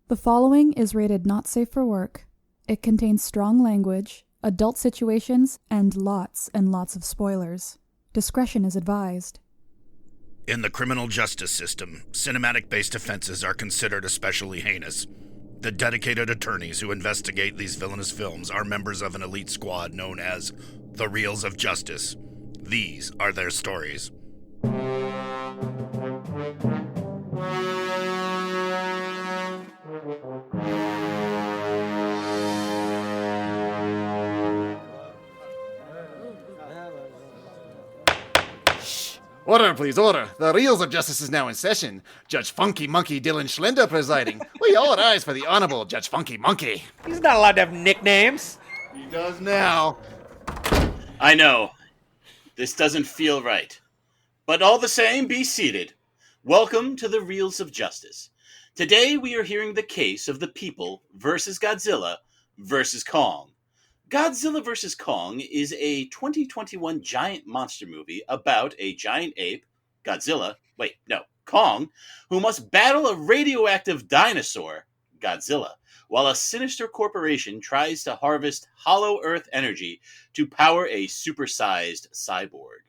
The following is rated not safe for work. It contains strong language, adult situations, and lots of spoilers. Discretion is advised. In the criminal justice system, cinematic-based offenses are considered especially heinous. The dedicated attorneys who investigate these villainous films are members of an elite squad known as the Reels of Justice. These are their stories. Order, please, order. The Reels of Justice is now in session. Judge Funky Monkey Dylan Schlender presiding. We all rise for the Honorable Judge Funky Monkey. He's not allowed to have nicknames. He does now. I know. This doesn't feel right. But all the same, be seated. Welcome to the Reels of Justice. Today we are hearing the case of the people versus Godzilla versus Kong. Godzilla vs. Kong is a 2021 giant monster movie about a giant ape, Kong, who must battle a radioactive dinosaur, Godzilla, while a sinister corporation tries to harvest hollow earth energy to power a supersized cyborg.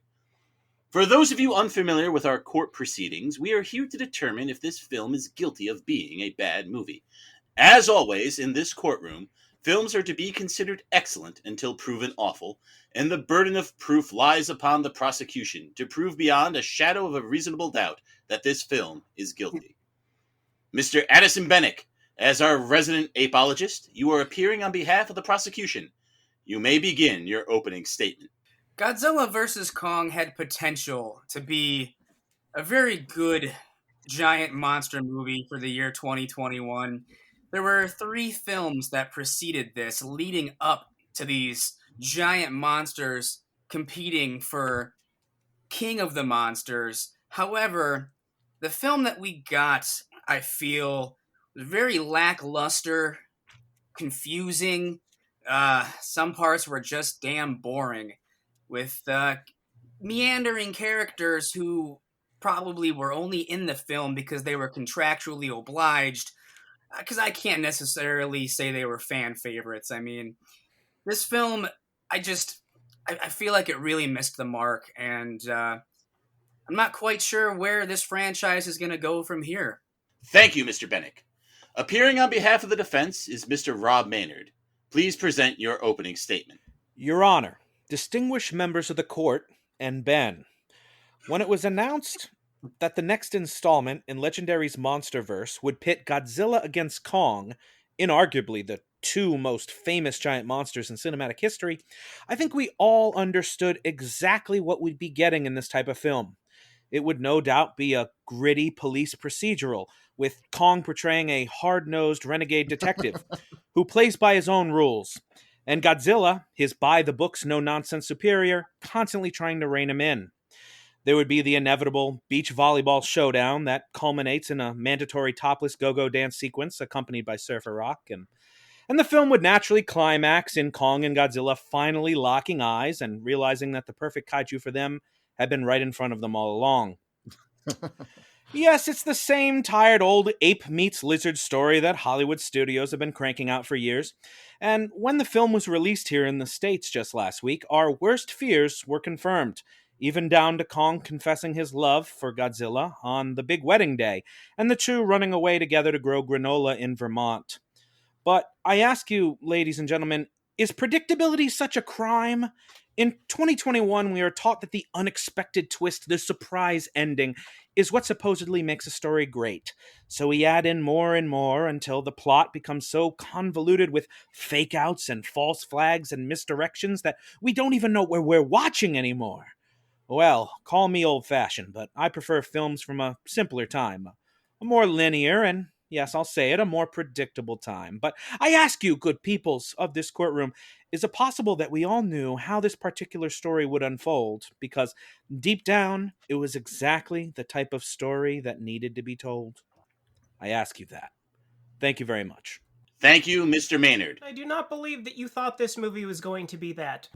For those of you unfamiliar with our court proceedings, we are here to determine if this film is guilty of being a bad movie. As always, in this courtroom, films are to be considered excellent until proven awful, and the burden of proof lies upon the prosecution to prove beyond a shadow of a reasonable doubt that this film is guilty. Mr. Addison Binek, as our resident apologist, you are appearing on behalf of the prosecution. You may begin your opening statement. Godzilla vs. Kong had potential to be a very good giant monster movie for the year 2021. There were 3 films that preceded this, leading up to these giant monsters competing for King of the Monsters. However, the film that we got, I feel, was very lackluster, confusing. Some parts were just damn boring, with meandering characters who probably were only in the film because they were contractually obliged. Because I can't necessarily say they were fan favorites. I mean, this film, I feel like it really missed the mark, and I'm not quite sure where this franchise is going to go from here. Thank you, Mr. Binek. Appearing on behalf of the defense is Mr. Robb Maynard. Please present your opening statement. Your Honor, distinguished members of the court, and Ben, when it was announced that the next installment in Legendary's Monsterverse would pit Godzilla against Kong, inarguably the 2 most famous giant monsters in cinematic history, I think we all understood exactly what we'd be getting in this type of film. It would no doubt be a gritty police procedural, with Kong portraying a hard-nosed renegade detective who plays by his own rules, and Godzilla, his by-the-books, no-nonsense superior, constantly trying to rein him in. There would be the inevitable beach volleyball showdown that culminates in a mandatory topless go-go dance sequence accompanied by surfer rock, and the film would naturally climax in Kong and Godzilla finally locking eyes and realizing that the perfect kaiju for them had been right in front of them all along. Yes, it's the same tired old ape meets lizard story that Hollywood studios have been cranking out for years, and when the film was released here in the States just last week, our worst fears were confirmed, even down to Kong confessing his love for Godzilla on the big wedding day, and the 2 running away together to grow granola in Vermont. But I ask you, ladies and gentlemen, is predictability such a crime? In 2021, we are taught that the unexpected twist, the surprise ending, is what supposedly makes a story great. So we add in more and more until the plot becomes so convoluted with fake-outs and false flags and misdirections that we don't even know where we're watching anymore. Well, call me old-fashioned, but I prefer films from a simpler time, a more linear and, yes, I'll say it, a more predictable time. But I ask you, good peoples of this courtroom, is it possible that we all knew how this particular story would unfold? Because deep down, it was exactly the type of story that needed to be told. I ask you that. Thank you very much. Thank you, Mr. Maynard. I do not believe that you thought this movie was going to be that.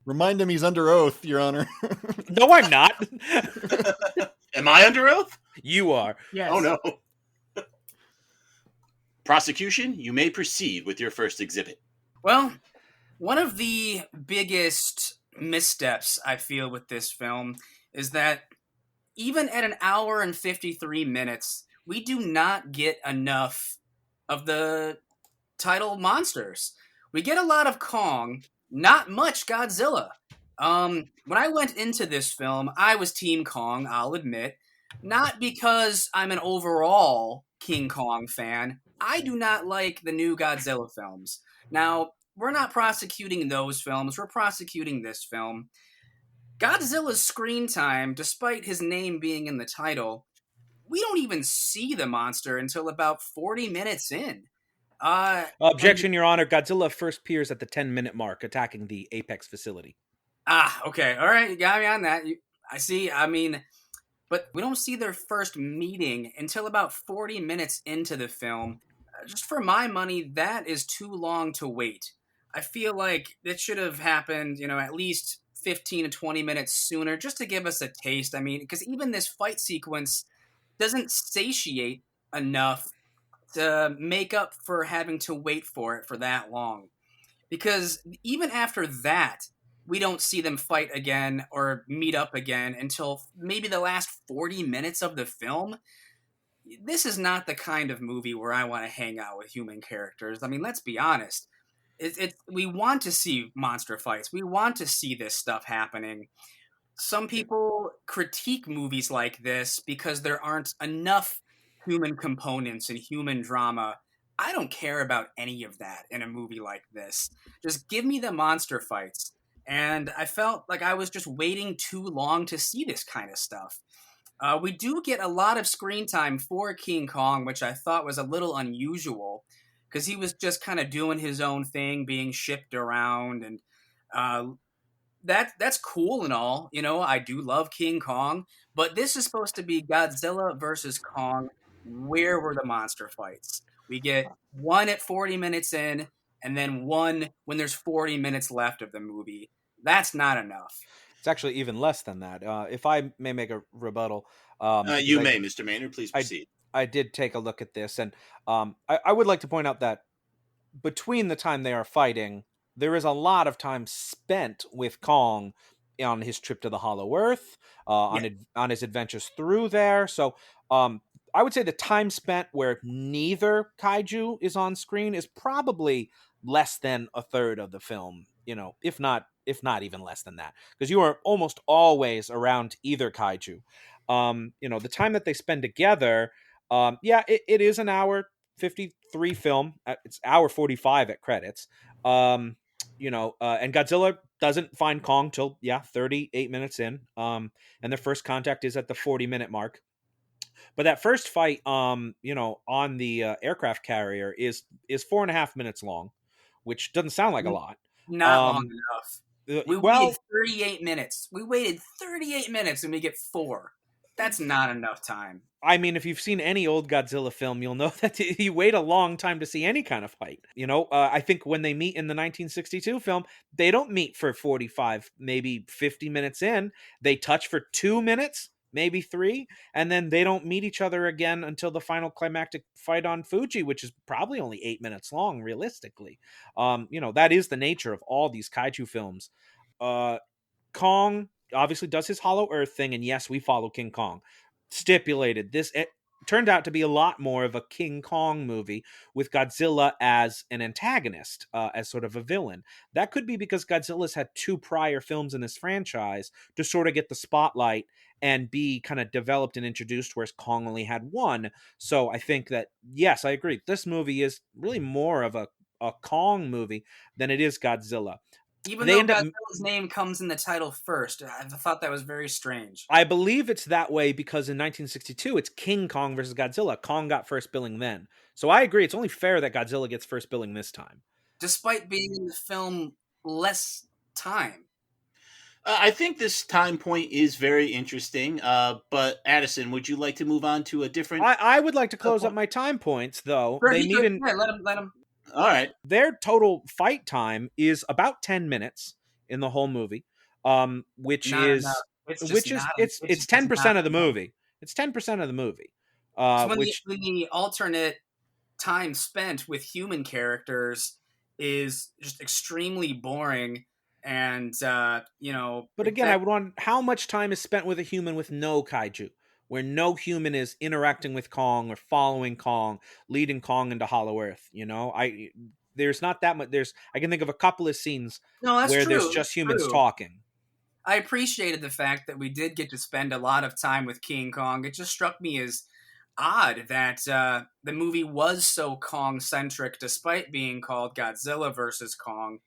Remind him he's under oath, Your Honor. No, I'm not. Am I under oath? You are. Yes. Oh, no. Prosecution, you may proceed with your first exhibit. Well, one of the biggest missteps I feel with this film is that even at an hour and 53 minutes, we do not get enough of the title monsters. We get a lot of Kong, not much Godzilla. When I went into this film, I was Team Kong, I'll admit. Not because I'm an overall King Kong fan. I do not like the new Godzilla films. Now, we're not prosecuting those films, we're prosecuting this film. Godzilla's screen time, despite his name being in the title, we don't even see the monster until about 40 minutes in. Objection, Your Honor. Godzilla first appears at the 10-minute mark, attacking the Apex facility. Okay. All right. You got me on that. I see. I mean, but we don't see their first meeting until about 40 minutes into the film. Just for my money, that is too long to wait. I feel like it should have happened, at least 15 to 20 minutes sooner, just to give us a taste. I mean, because even this fight sequence doesn't satiate enough to make up for having to wait for it for that long. Because even after that, we don't see them fight again or meet up again until maybe the last 40 minutes of the film. This is not the kind of movie where I want to hang out with human characters. I mean, let's be honest. We want to see monster fights. We want to see this stuff happening. Some people critique movies like this because there aren't enough human components and human drama. I don't care about any of that in a movie like this. Just give me the monster fights. And I felt like I was just waiting too long to see this kind of stuff. We do get a lot of screen time for King Kong, which I thought was a little unusual, because he was just kind of doing his own thing, being shipped around, and that's cool and all. I do love King Kong, but this is supposed to be Godzilla versus Kong. Where were the monster fights? We get one at 40 minutes in, and then one when there's 40 minutes left of the movie. That's not enough. It's actually even less than that. If I may make a rebuttal. You may, Mr. Maynard. Please proceed. I did take a look at this, and I would like to point out that between the time they are fighting, there is a lot of time spent with Kong on his trip to the Hollow Earth, on his adventures through there. So I would say the time spent where neither kaiju is on screen is probably less than a third of the film, if not even less than that, because you are almost always around either kaiju. The time that they spend together, it is an hour 53 film. It's hour 45 at credits. And Godzilla doesn't find Kong till 38 minutes in. And their first contact is at the 40-minute mark. But that first fight, on the aircraft carrier is 4.5 minutes long, which doesn't sound like a lot. Not long enough. We waited 38 minutes. We waited 38 minutes and we get 4. That's not enough time. I mean, if you've seen any old Godzilla film, you'll know that you wait a long time to see any kind of fight. I think when they meet in the 1962 film, they don't meet for 45, maybe 50 minutes in. They touch for 2 minutes, maybe 3, and then they don't meet each other again until the final climactic fight on Fuji, which is probably only 8 minutes long, realistically. That is the nature of all these kaiju films. Kong obviously does his Hollow Earth thing, and yes, we follow King Kong. Stipulated. It turned out to be a lot more of a King Kong movie with Godzilla as an antagonist, as sort of a villain. That could be because Godzilla's had 2 prior films in this franchise to sort of get the spotlight and be kind of developed and introduced, whereas Kong only had 1. So I think that, yes, I agree. This movie is really more of a Kong movie than it is Godzilla. Even though Godzilla's name comes in the title first, I thought that was very strange. I believe it's that way because in 1962, it's King Kong versus Godzilla. Kong got first billing then. So I agree, it's only fair that Godzilla gets first billing this time. Despite being in the film less time. I think this time point is very interesting, but Addison, would you like to move on to a different... I would like to close up my time points, though. Sure, let him. All right. Their total fight time is about 10 minutes in the whole movie, which is 10% of the movie. It's 10% of the movie. So when the alternate time spent with human characters is just extremely boring. And, But again, I would want how much time is spent with a human with no kaiju, where no human is interacting with Kong or following Kong, leading Kong into Hollow Earth. There's not that much. I can think of a couple of scenes no, that's where true. there's just humans talking. I appreciated the fact that we did get to spend a lot of time with King Kong. It just struck me as odd that the movie was so Kong-centric despite being called Godzilla versus Kong.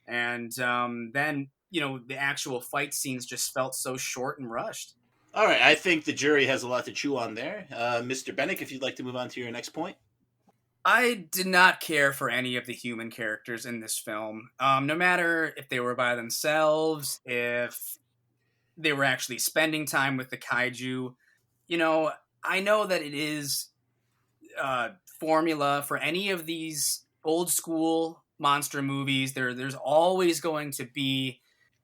And then, the actual fight scenes just felt so short and rushed. All right, I think the jury has a lot to chew on there. Mr. Binek, if you'd like to move on to your next point. I did not care for any of the human characters in this film. No matter if they were by themselves, if they were actually spending time with the kaiju. I know that it is formula for any of these old school monster movies. There's always going to be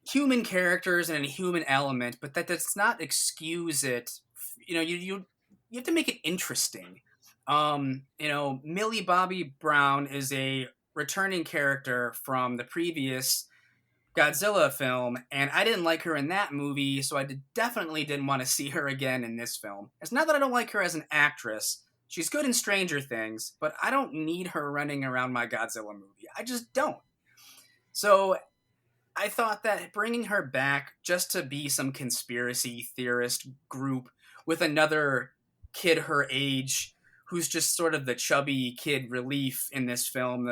human characters and a human element, but that does not excuse it. You have to make it interesting. Millie Bobby Brown is a returning character from the previous Godzilla film, and I didn't like her in that movie, so I definitely didn't want to see her again in this film. It's not that I don't like her as an actress. She's good in Stranger Things, but I don't need her running around my Godzilla movie. I just don't. So I thought that bringing her back just to be some conspiracy theorist group with another kid her age who's just sort of the chubby kid relief in this film.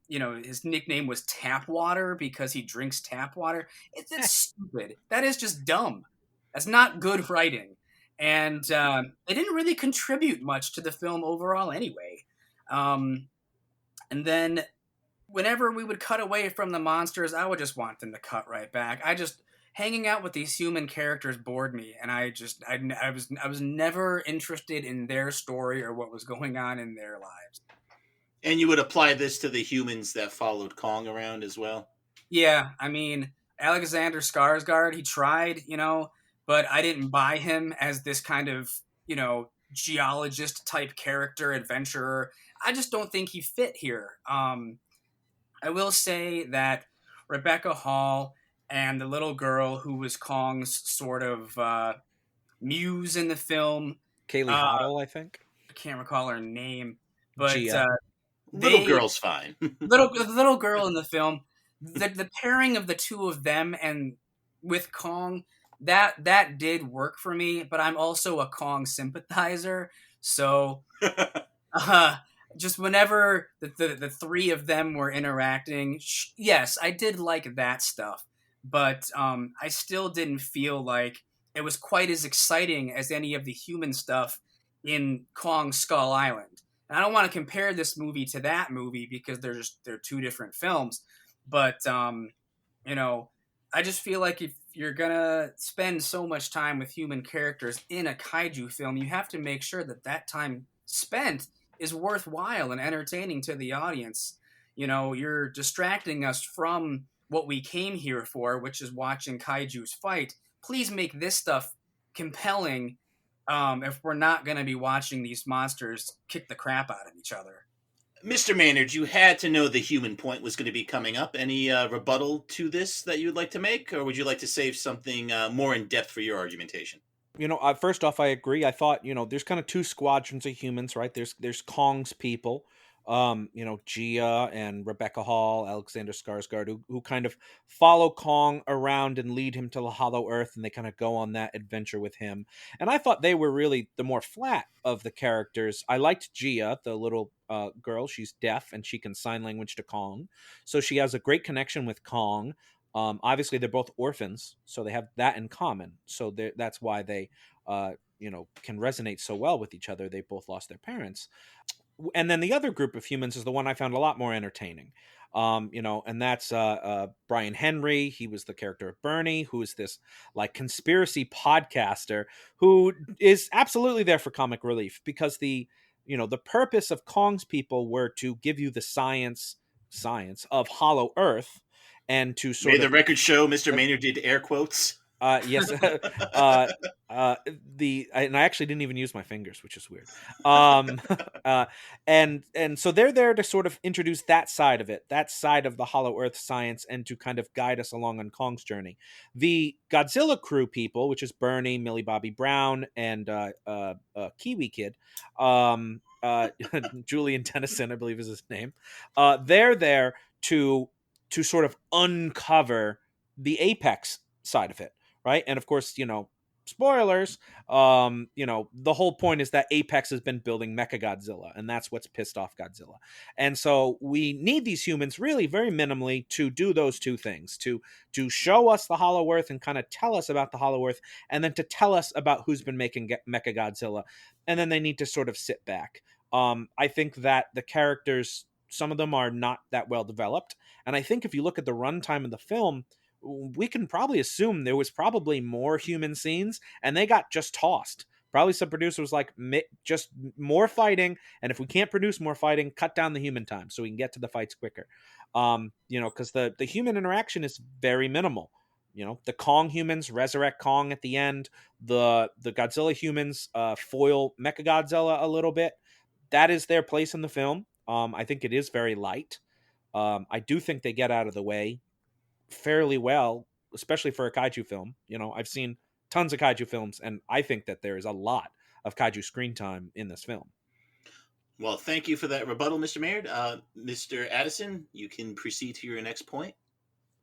His nickname was Tapwater because he drinks tap water. It's stupid. That is just dumb. That's not good writing. And it didn't really contribute much to the film overall anyway. And then whenever we would cut away from the monsters, I would just want them to cut right back. Hanging out with these human characters bored me, and I was never interested in their story or what was going on in their lives. And you would apply this to the humans that followed Kong around as well? Yeah, Alexander Skarsgård, he tried, but I didn't buy him as this kind of, geologist type character, adventurer. I just don't think he fit here. I will say that Rebecca Hall and the little girl who was Kong's sort of muse in the film. Kaylee Hoddle, I think. I can't recall her name. But little girl's fine. the little girl in the film, the pairing of the two of them and with Kong, that did work for me, but I'm also a Kong sympathizer. So just whenever the three of them were interacting, yes, I did like that stuff. But I still didn't feel like it was quite as exciting as any of the human stuff in Kong Skull Island. And I don't want to compare this movie to that movie because they're two different films. But, I just feel like if you're going to spend so much time with human characters in a kaiju film, you have to make sure that time spent is worthwhile and entertaining to the audience. You're distracting us from what we came here for, which is watching kaijus fight. Please make this stuff compelling if we're not going to be watching these monsters kick the crap out of each other. Mr. Maynard, you had to know the human point was going to be coming up. Any rebuttal to this that you would like to make, or would you like to save something more in depth for your argumentation? First off, I agree. I thought, there's kind of two squadrons of humans, right? There's Kong's people, Gia and Rebecca Hall, Alexander Skarsgård, who kind of follow Kong around and lead him to the Hollow Earth, and they kind of go on that adventure with him. And I thought they were really the more flat of the characters. I liked Gia, the little girl. She's deaf, and she can sign language to Kong. So she has a great connection with Kong. Obviously, they're both orphans, so they have that in common. So that's why they, can resonate so well with each other. They both lost their parents. And then the other group of humans is the one I found a lot more entertaining. And that's Brian Henry. He was the character of Bernie, who is this like conspiracy podcaster who is absolutely there for comic relief because the purpose of Kong's people were to give you the science of Hollow Earth and to sort May the record show Mr. Maynard did air quotes. Yes. And I actually didn't even use my fingers, which is weird. Uh, and so they're there to sort of introduce that side of it, that side of the Hollow Earth science, and to kind of guide us along on Kong's journey. The Godzilla crew people, which is Bernie, Millie Bobby Brown, and Kiwi Kid, Julian Tennyson, I believe is his name. They're there to sort of uncover the apex side of it, right? And of course, spoilers, the whole point is that Apex has been building Mechagodzilla, and that's what's pissed off Godzilla. And so we need these humans really very minimally to do those two things, to show us the Hollow Earth and kind of tell us about the Hollow Earth, and then to tell us about who's been making Mechagodzilla. And then they need to sort of sit back. I think that the characters, some of them are not that well developed. And I think if you look at the runtime of the film, we can probably assume there was probably more human scenes and they got just tossed. Probably some producer was like, just more fighting. And if we can't produce more fighting, cut down the human time so we can get to the fights quicker. Because the human interaction is very minimal. The Kong humans resurrect Kong at the end. The Godzilla humans foil Mechagodzilla a little bit. That is their place in the film. I think it is very light. I do think they get out of the way fairly well, especially for a kaiju film. I've seen tons of kaiju films, and I think that there is a lot of kaiju screen time in this film. Well, thank you for that rebuttal, Mr. Maynard. Mr. Addison, you can proceed to your next point.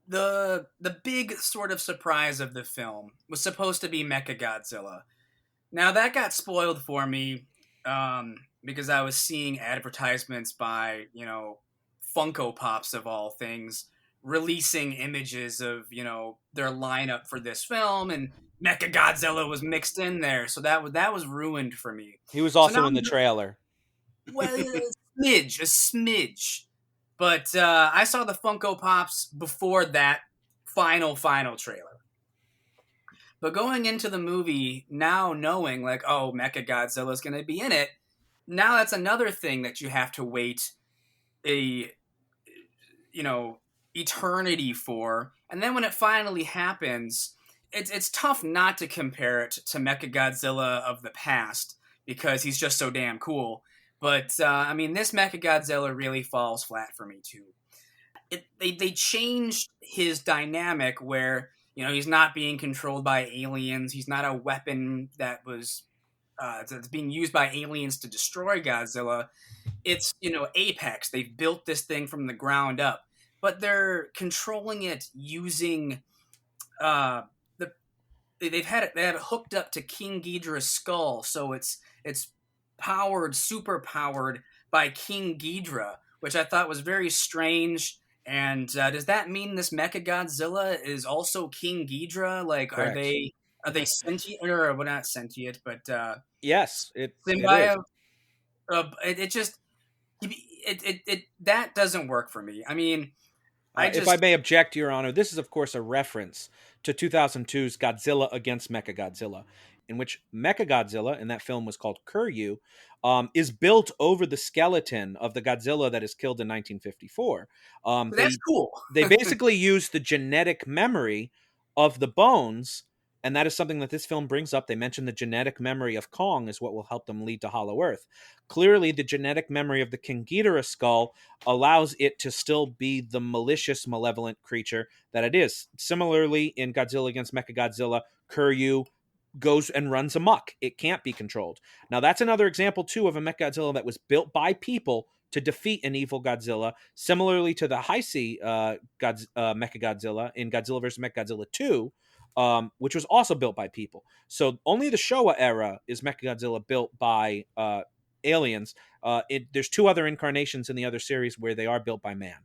The big sort of surprise of the film was supposed to be Mechagodzilla. Now, that got spoiled for me because I was seeing advertisements by, Funko Pops of all things, releasing images of, their lineup for this film, and Mechagodzilla was mixed in there. So that was ruined for me. He was also in the trailer. Well, a smidge. But I saw the Funko Pops before that final trailer. But going into the movie, now knowing, like, oh, Mechagodzilla's going to be in it, now that's another thing that you have to wait eternity for. And then when it finally happens, it's tough not to compare it to Mechagodzilla of the past, because he's just so damn cool. But, this Mechagodzilla really falls flat for me, too. They changed his dynamic where, he's not being controlled by aliens. He's not a weapon that was that's being used by aliens to destroy Godzilla. It's, Apex. They've built this thing from the ground up. But they're controlling it using they had it hooked up to King Ghidorah's skull, so it's super powered by King Ghidorah, which I thought was very strange. And does that mean this Mechagodzilla is also King Ghidorah? Like, correct. Are they sentient, or well, not sentient, but yes, it is. That doesn't work for me. If I may object, Your Honor, this is, of course, a reference to 2002's Godzilla against Mechagodzilla, in which Mechagodzilla, in that film was called Kiryu, is built over the skeleton of the Godzilla that is killed in 1954. That's cool. They basically use the genetic memory of the bones, and that is something that this film brings up. They mention the genetic memory of Kong is what will help them lead to Hollow Earth. Clearly, the genetic memory of the King Ghidorah skull allows it to still be the malicious, malevolent creature that it is. Similarly, in Godzilla against Mechagodzilla, Kiryu goes and runs amok. It can't be controlled. Now, that's another example, too, of a Mechagodzilla that was built by people to defeat an evil Godzilla, similarly to the Heisei Mechagodzilla in Godzilla vs. Mechagodzilla 2, which was also built by people. So only the Showa era is Mechagodzilla built by aliens. There's two other incarnations in the other series where they are built by man.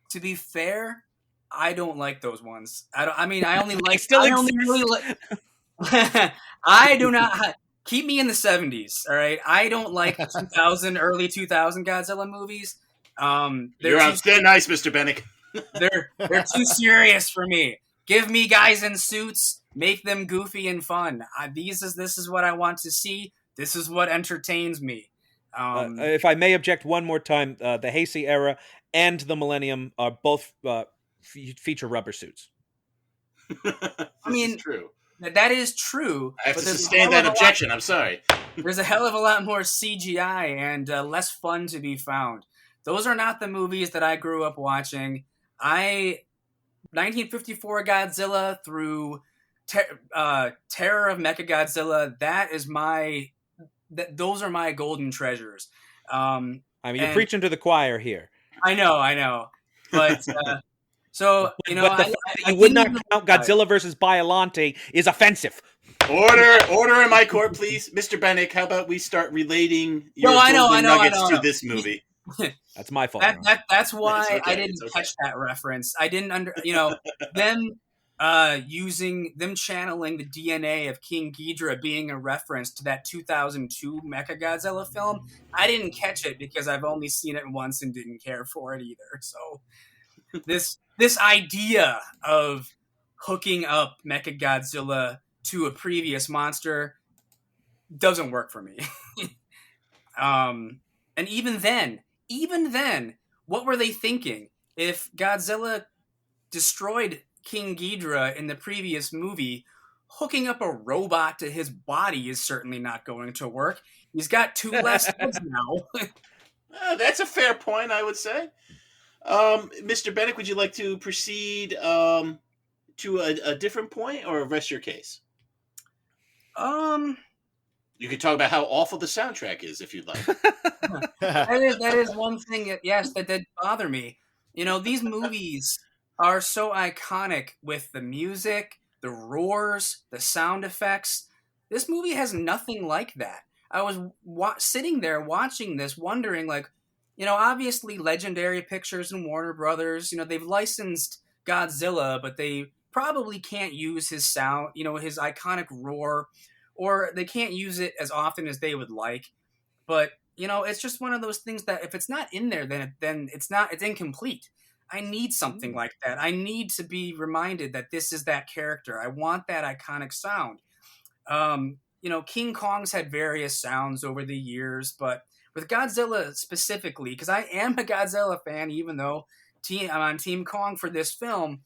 To be fair, I don't like those ones. I only like. I do not. Keep me in the 70s, all right? I don't like 2000, early 2000 Godzilla movies. You're outstanding nice, Mr. Binek. They're too serious for me. Give me guys in suits, make them goofy and fun. This is what I want to see. This is what entertains me. If I may object one more time, the Heisei era and the Millennium are both feature rubber suits. I mean, true. that is true. I have to there's a sustain hell that of a lot- objection. I'm sorry. There's a hell of a lot more CGI and less fun to be found. Those are not the movies that I grew up watching. 1954 Godzilla through Terror of Mechagodzilla. Those are my golden treasures. I mean, you're preaching to the choir here. I know, but so you know, but the fact that you would not count Godzilla versus Biollante is offensive. Order in my court, please, Mr. Binek. How about we start relating your nuggets to this movie? That's my fault. That's why okay, I didn't catch that reference. I didn't them channeling the DNA of King Ghidorah being a reference to that 2002 Mechagodzilla film. I didn't catch it because I've only seen it once and didn't care for it either. So this idea of hooking up Mechagodzilla to a previous monster doesn't work for me. And even then, what were they thinking? If Godzilla destroyed King Ghidorah in the previous movie, hooking up a robot to his body is certainly not going to work. He's got 2 less heads now. That's a fair point, I would say. Mr. Binek, would you like to proceed to a different point or rest your case? You could talk about how awful the soundtrack is if you'd like. that is one thing that did bother me. You know, these movies are so iconic with the music, the roars, the sound effects. This movie has nothing like that. I was sitting there watching this, wondering, like, you know, obviously Legendary Pictures and Warner Brothers, you know, they've licensed Godzilla, but they probably can't use his sound, you know, his iconic roar, or they can't use it as often as they would like. But, you know, it's just one of those things that if it's not in there, then it's incomplete. I need something like that. I need to be reminded that this is that character. I want that iconic sound. You know, King Kong's had various sounds over the years, but with Godzilla specifically, because I am a Godzilla fan, even though I'm on Team Kong for this film,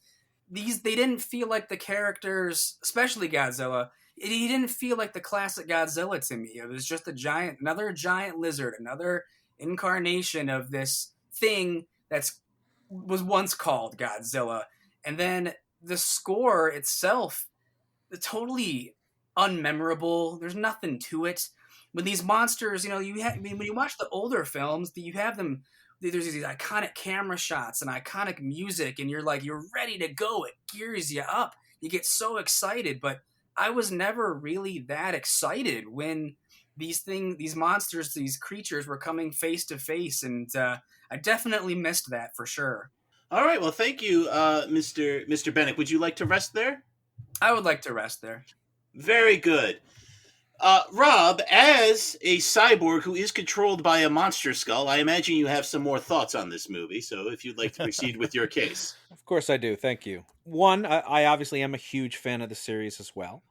they didn't feel like the characters, especially Godzilla, he didn't feel like the classic Godzilla to me. It was just another giant lizard, another incarnation of this thing was once called Godzilla. And then the score itself, totally unmemorable. There's nothing to it. When these monsters, you know, when you watch the older films, you have them, there's these iconic camera shots and iconic music, and you're ready to go. It gears you up. You get so excited, but I was never really that excited when these monsters, these creatures were coming face to face, and I definitely missed that for sure. All right, well, thank you, Mr. Binek. Would you like to rest there? I would like to rest there. Very good. Robb, as a cyborg who is controlled by a monster skull, I imagine you have some more thoughts on this movie, so if you'd like to proceed with your case. Of course I do, thank you. One, I obviously am a huge fan of the series as well.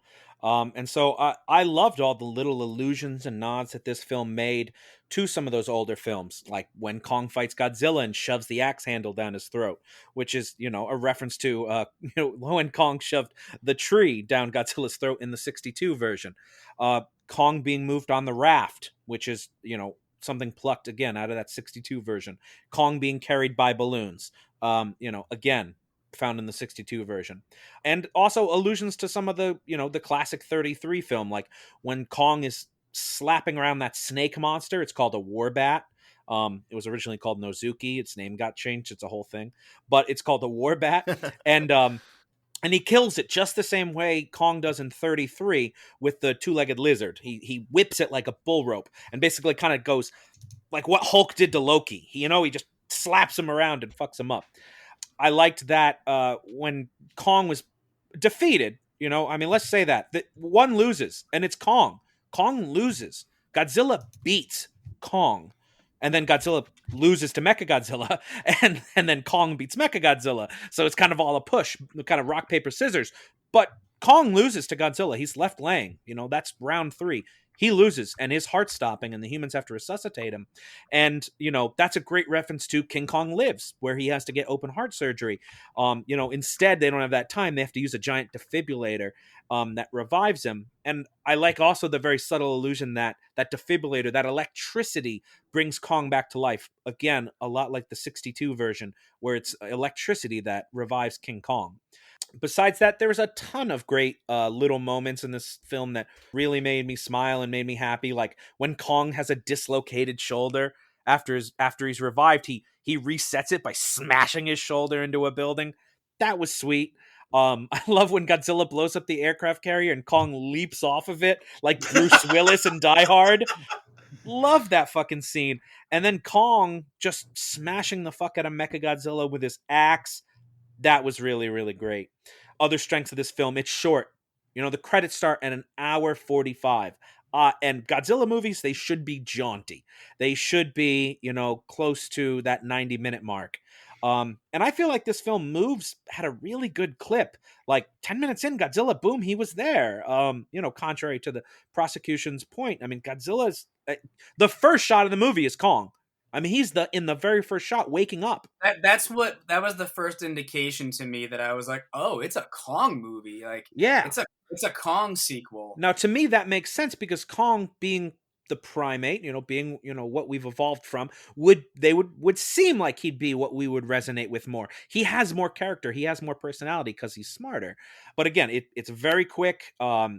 And so I loved all the little allusions and nods that this film made to some of those older films, like when Kong fights Godzilla and shoves the axe handle down his throat, which is, you know, a reference to, when Kong shoved the tree down Godzilla's throat in the 62 version. Kong being moved on the raft, which is, you know, something plucked again out of that 62 version. Kong being carried by balloons, again, found in the 62 version. And also allusions to some of the, you know, the classic 33 film, like when Kong is slapping around that snake monster. It's called a warbat. It was originally called Nozuki. Its name got changed. It's a whole thing, but it's called a warbat. And he kills it just the same way Kong does in 33 with the two-legged lizard. He whips it like a bull rope and basically kind of goes like what Hulk did to Loki. He just slaps him around and fucks him up. I liked that when Kong was defeated, let's say that one loses and it's Kong. Kong loses. Godzilla beats Kong. And then Godzilla loses to Mechagodzilla, and then Kong beats Mechagodzilla. So it's kind of all a push, kind of rock, paper, scissors. But Kong loses to Godzilla. He's left laying. That's round 3. he loses and his heart's stopping and the humans have to resuscitate him. And, that's a great reference to King Kong Lives, where he has to get open heart surgery. Instead, they don't have that time. They have to use a giant defibrillator that revives him. And I like also the very subtle illusion that defibrillator, that electricity, brings Kong back to life. Again, a lot like the 62 version, where it's electricity that revives King Kong. Besides that, there's a ton of great little moments in this film that really made me smile and made me happy. Like when Kong has a dislocated shoulder after he's revived, he resets it by smashing his shoulder into a building. That was sweet. I love when Godzilla blows up the aircraft carrier and Kong leaps off of it like Bruce Willis in Die Hard. Love that fucking scene. And then Kong just smashing the fuck out of Mechagodzilla with his axe. That was really, really great. Other strengths of this film, it's short. The credits start at 1:45. And Godzilla movies, they should be jaunty. They should be, close to that 90-minute mark. And I feel like this film had a really good clip. Like 10 minutes in, Godzilla, boom, he was there. Contrary to the prosecution's point. I mean, Godzilla's the first shot of the movie is Kong. I mean, he's in the very first shot waking up. That was the first indication to me that I was like, oh, it's a Kong movie. Like, yeah, it's a Kong sequel. Now, to me, that makes sense because Kong, being the primate, being what we've evolved from, would seem like he'd be what we would resonate with more. He has more character, he has more personality because he's smarter. But again, it's very quick.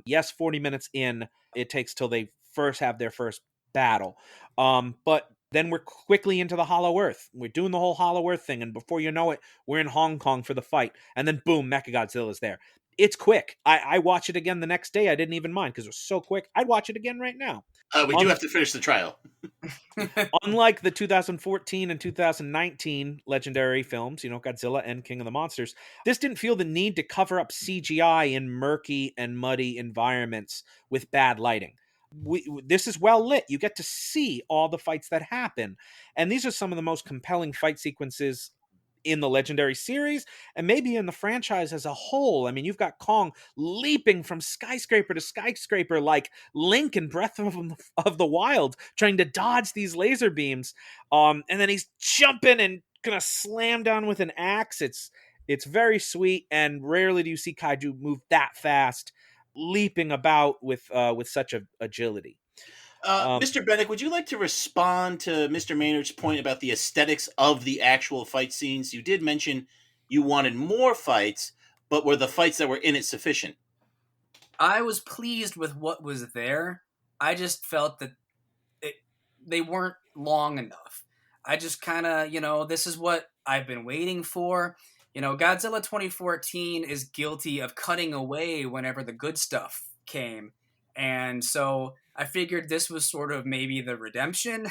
Yes, 40 minutes in, it takes till they first have their first battle. But then we're quickly into the Hollow Earth. We're doing the whole Hollow Earth thing, and before you know it, we're in Hong Kong for the fight. And then boom, Mechagodzilla's there. It's quick. I watch it again the next day. I didn't even mind because it was so quick. I'd watch it again right now. We do have to finish the trial. Unlike the 2014 and 2019 legendary films, Godzilla and King of the Monsters, this didn't feel the need to cover up CGI in murky and muddy environments with bad lighting. This is well lit. You get to see all the fights that happen. And these are some of the most compelling fight sequences in the legendary series and maybe in the franchise as a whole. I mean, you've got Kong leaping from skyscraper to skyscraper like Link in Breath of the Wild, trying to dodge these laser beams. And then he's jumping and gonna slam down with an axe. It's very sweet, and rarely do you see kaiju move that fast, leaping about with such agility. Mr. Binek, would you like to respond to Mr. Maynard's point about the aesthetics of the actual fight scenes? You did mention you wanted more fights, but were the fights that were in it sufficient? I was pleased with what was there. I just felt that they weren't long enough. I just kind of, this is what I've been waiting for. Godzilla 2014 is guilty of cutting away whenever the good stuff came. And so I figured this was sort of maybe the redemption,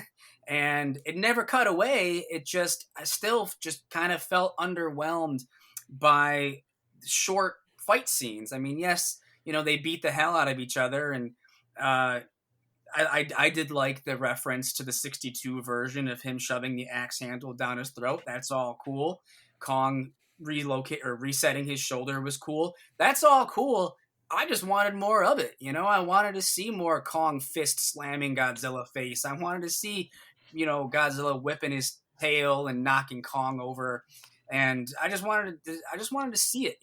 and it never cut away. I still just kind of felt underwhelmed by short fight scenes. I mean, yes, they beat the hell out of each other, and I did like the reference to the 62 version of him shoving the axe handle down his throat. That's all cool. Kong resetting his shoulder was cool. That's all cool. I just wanted more of it. I wanted to see more Kong fist slamming Godzilla face. I wanted to see, Godzilla whipping his tail and knocking Kong over. And I just wanted to see it,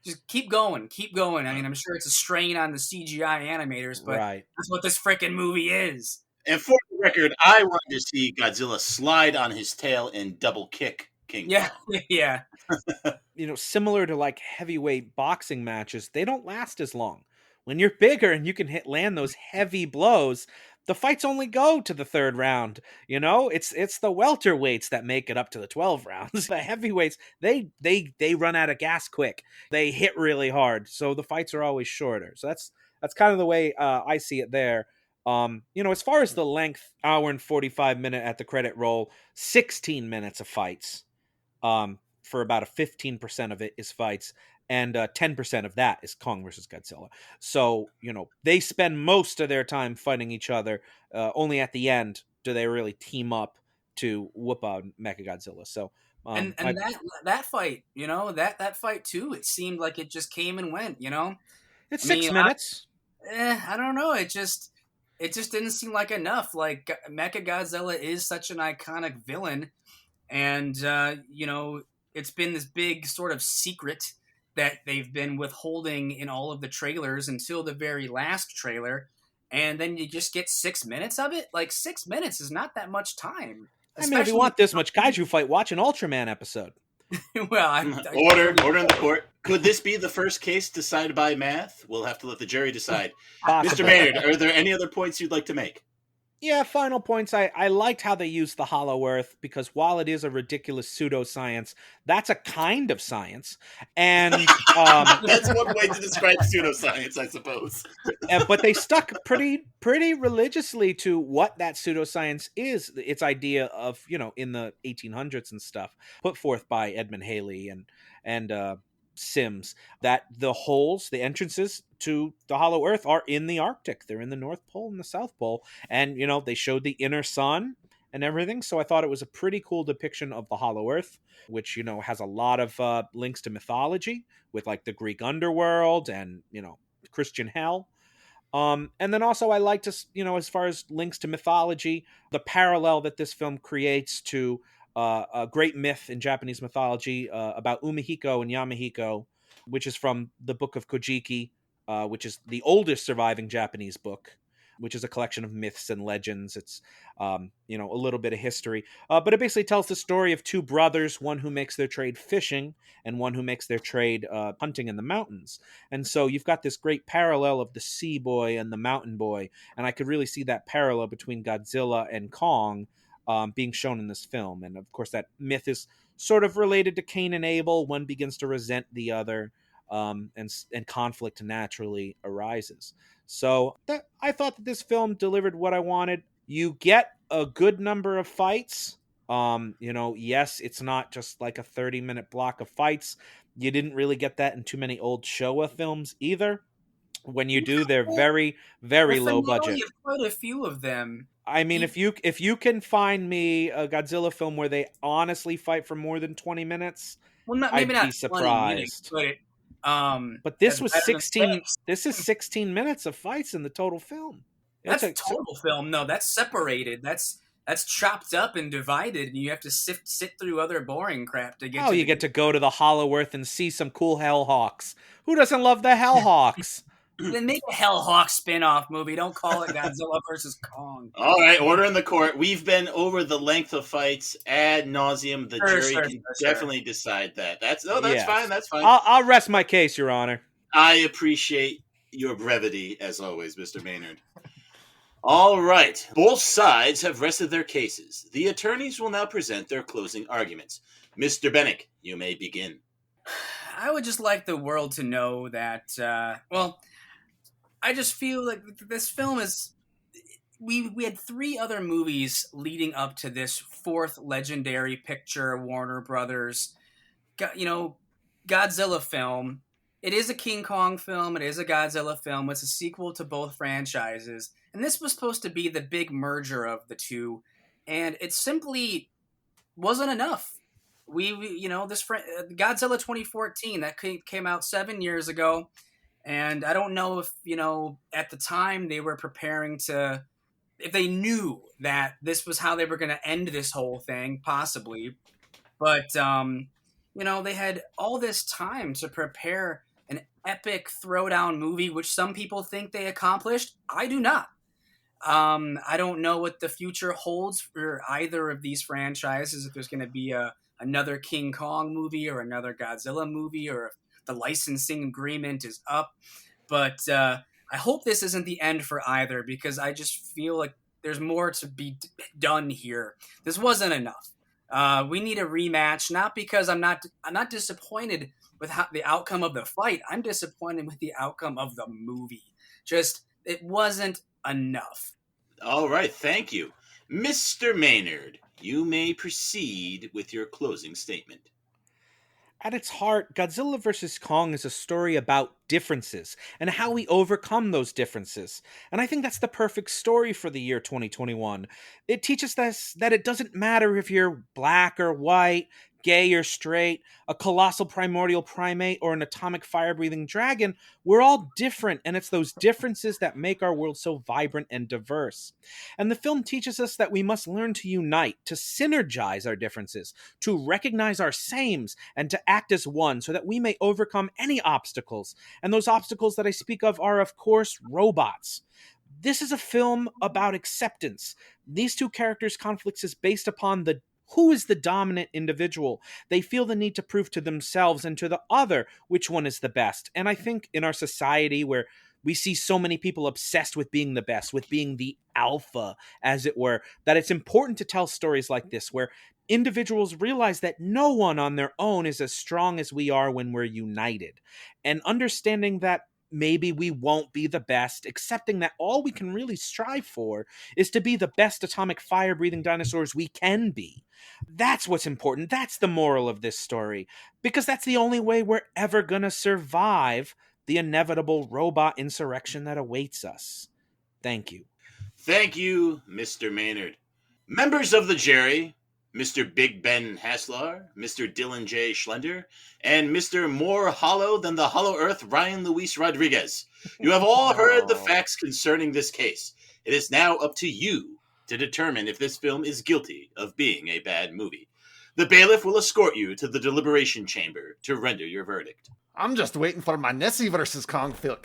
Just keep going. I mean, I'm sure it's a strain on the CGI animators, but right. That's what this freaking movie is. And for the record, I wanted to see Godzilla slide on his tail and double kick King Kong. Yeah. Similar to like heavyweight boxing matches, they don't last as long. When you're bigger and you can land those heavy blows, the fights only go to the third round. It's the welterweights that make it up to the 12 rounds. The heavyweights, they run out of gas quick. They hit really hard, so the fights are always shorter. So that's kind of the way I see it there. As far as the length, 1:45 at the credit roll, 16 minutes of fights. For about 15% of it is fights, and 10% of that is Kong versus Godzilla. So, they spend most of their time fighting each other. Only at the end do they really team up to whoop on Mechagodzilla. So, that fight, that fight too, it seemed like it just came and went, It's 6 minutes. I don't know. It just, it just didn't seem like enough. Like, Mechagodzilla is such an iconic villain, and it's been this big sort of secret that they've been withholding in all of the trailers until the very last trailer, and then you just get 6 minutes of it. Like, 6 minutes is not that much time. I mean, if you want this much kaiju fight, watch an Ultraman episode. Well, Order in the court. Could this be the first case decided by math? We'll have to let the jury decide. Mr. Maynard, are there any other points you'd like to make? Yeah, final points. I liked how they used the Hollow Earth, because while it is a ridiculous pseudoscience, that's a kind of science. And that's one way to describe pseudoscience, I suppose. But they stuck pretty religiously to what that pseudoscience is. Its idea of, in the 1800s and stuff, put forth by Edmund Halley and Sims, that the holes, the entrances to the Hollow Earth are in the Arctic. They're in the North Pole and the South Pole. And, they showed the inner sun and everything. So I thought it was a pretty cool depiction of the Hollow Earth, which, has a lot of links to mythology with like the Greek underworld and, Christian hell. And then also I like to, as far as links to mythology, the parallel that this film creates to a great myth in Japanese mythology about Umehiko and Yamehiko, which is from the Book of Kojiki, which is the oldest surviving Japanese book, which is a collection of myths and legends. It's, a little bit of history. But it basically tells the story of two brothers, one who makes their trade fishing and one who makes their trade hunting in the mountains. And so you've got this great parallel of the sea boy and the mountain boy. And I could really see that parallel between Godzilla and Kong being shown in this film. And of course, that myth is sort of related to Cain and Abel. One begins to resent the other, and conflict naturally arises. So I thought that this film delivered what I wanted. You get a good number of fights. Yes, it's not just like a 30-minute block of fights. You didn't really get that in too many old Showa films either. When you do, they're very, very low budget. You have quite a few of them. I mean, if you can find me a Godzilla film where they honestly fight for more than 20 minutes, I'd be surprised. But this was 16. This is 16 minutes of fights in the total film. That's a total film. No, that's separated. That's chopped up and divided, and you have to sit through other boring crap to get. You get to go to the Hollow Earth and see some cool Hellhawks. Who doesn't love the Hellhawks? Then make a Hellhawk spin-off movie. Don't call it Godzilla versus Kong. All right, order in the court. We've been over the length of fights ad nauseum. The jury can definitely decide that. That's fine. That's fine. I'll rest my case, Your Honor. I appreciate your brevity, as always, Mr. Maynard. All right. Both sides have rested their cases. The attorneys will now present their closing arguments. Mr. Binek, you may begin. I would just like the world to know that, I just feel like this film is... We had 3 other movies leading up to this 4th legendary picture, Warner Brothers, Godzilla film. It is a King Kong film. It is a Godzilla film. It's a sequel to both franchises. And this was supposed to be the big merger of the two. And it simply wasn't enough. Godzilla 2014, that came out 7 years ago. And I don't know if, at the time they were preparing if they knew that this was how they were going to end this whole thing, possibly. But, they had all this time to prepare an epic throwdown movie, which some people think they accomplished. I do not. I don't know what the future holds for either of these franchises, if there's going to be another King Kong movie or another Godzilla movie, or if the licensing agreement is up. But I hope this isn't the end for either, because I just feel like there's more to be done here. This wasn't enough. We need a rematch, not because I'm not disappointed with the outcome of the fight. I'm disappointed with the outcome of the movie. Just, it wasn't enough. All right, thank you. Mr. Maynard, you may proceed with your closing statement. At its heart, Godzilla vs. Kong is a story about differences and how we overcome those differences. And I think that's the perfect story for the year 2021. It teaches us that it doesn't matter if you're black or white, gay or straight, a colossal primordial primate, or an atomic fire-breathing dragon, we're all different, and it's those differences that make our world so vibrant and diverse. And the film teaches us that we must learn to unite, to synergize our differences, to recognize our sames, and to act as one so that we may overcome any obstacles. And those obstacles that I speak of are, of course, robots. This is a film about acceptance. These two characters' conflicts is based upon who is the dominant individual. They feel the need to prove to themselves and to the other which one is the best. And I think in our society where we see so many people obsessed with being the best, with being the alpha, as it were, that it's important to tell stories like this where individuals realize that no one on their own is as strong as we are when we're united. And understanding that maybe we won't be the best, accepting that all we can really strive for is to be the best atomic fire-breathing dinosaurs we can be. That's what's important. That's the moral of this story, because that's the only way we're ever going to survive the inevitable robot insurrection that awaits us. Thank you. Thank you, Mr. Maynard. Members of the jury, Mr. Big Ben Haslar, Mr. Dylan J. Schlender, and Mr. More Hollow than the Hollow Earth Ryan Luis Rodriguez. You have all heard the facts concerning this case. It is now up to you to determine if this film is guilty of being a bad movie. The bailiff will escort you to the deliberation chamber to render your verdict. I'm just waiting for my Nessie versus Kong film.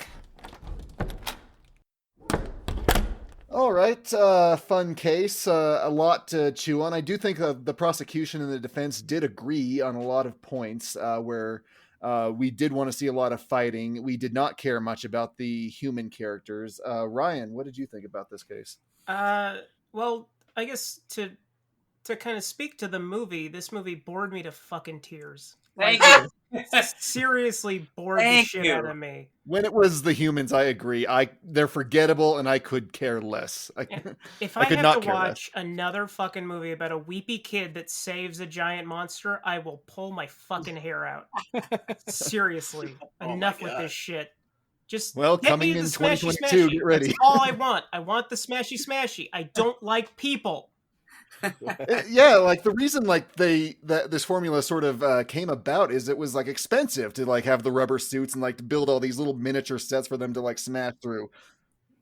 All right, fun case, a lot to chew on. I do think the prosecution and the defense did agree on a lot of points where we did want to see a lot of fighting. We did not care much about the human characters. Ryan, what did you think about this case? Well, I guess to kind of speak to the movie, this movie bored me to fucking tears. Thank you. Seriously bored the shit out of me. When it was the humans, I agree. They're forgettable, and I could care less. If I I could have not to care watch another fucking movie about a weepy kid that saves a giant monster, I will pull my fucking hair out. Seriously, enough with this shit. Just well, get coming me in the smashy 2022, smashy. get ready. That's all I want. I want the smashy smashy. I don't like people. Yeah, like the reason like this formula sort of came about is it was like expensive to like have the rubber suits and like to build all these little miniature sets for them to like smash through.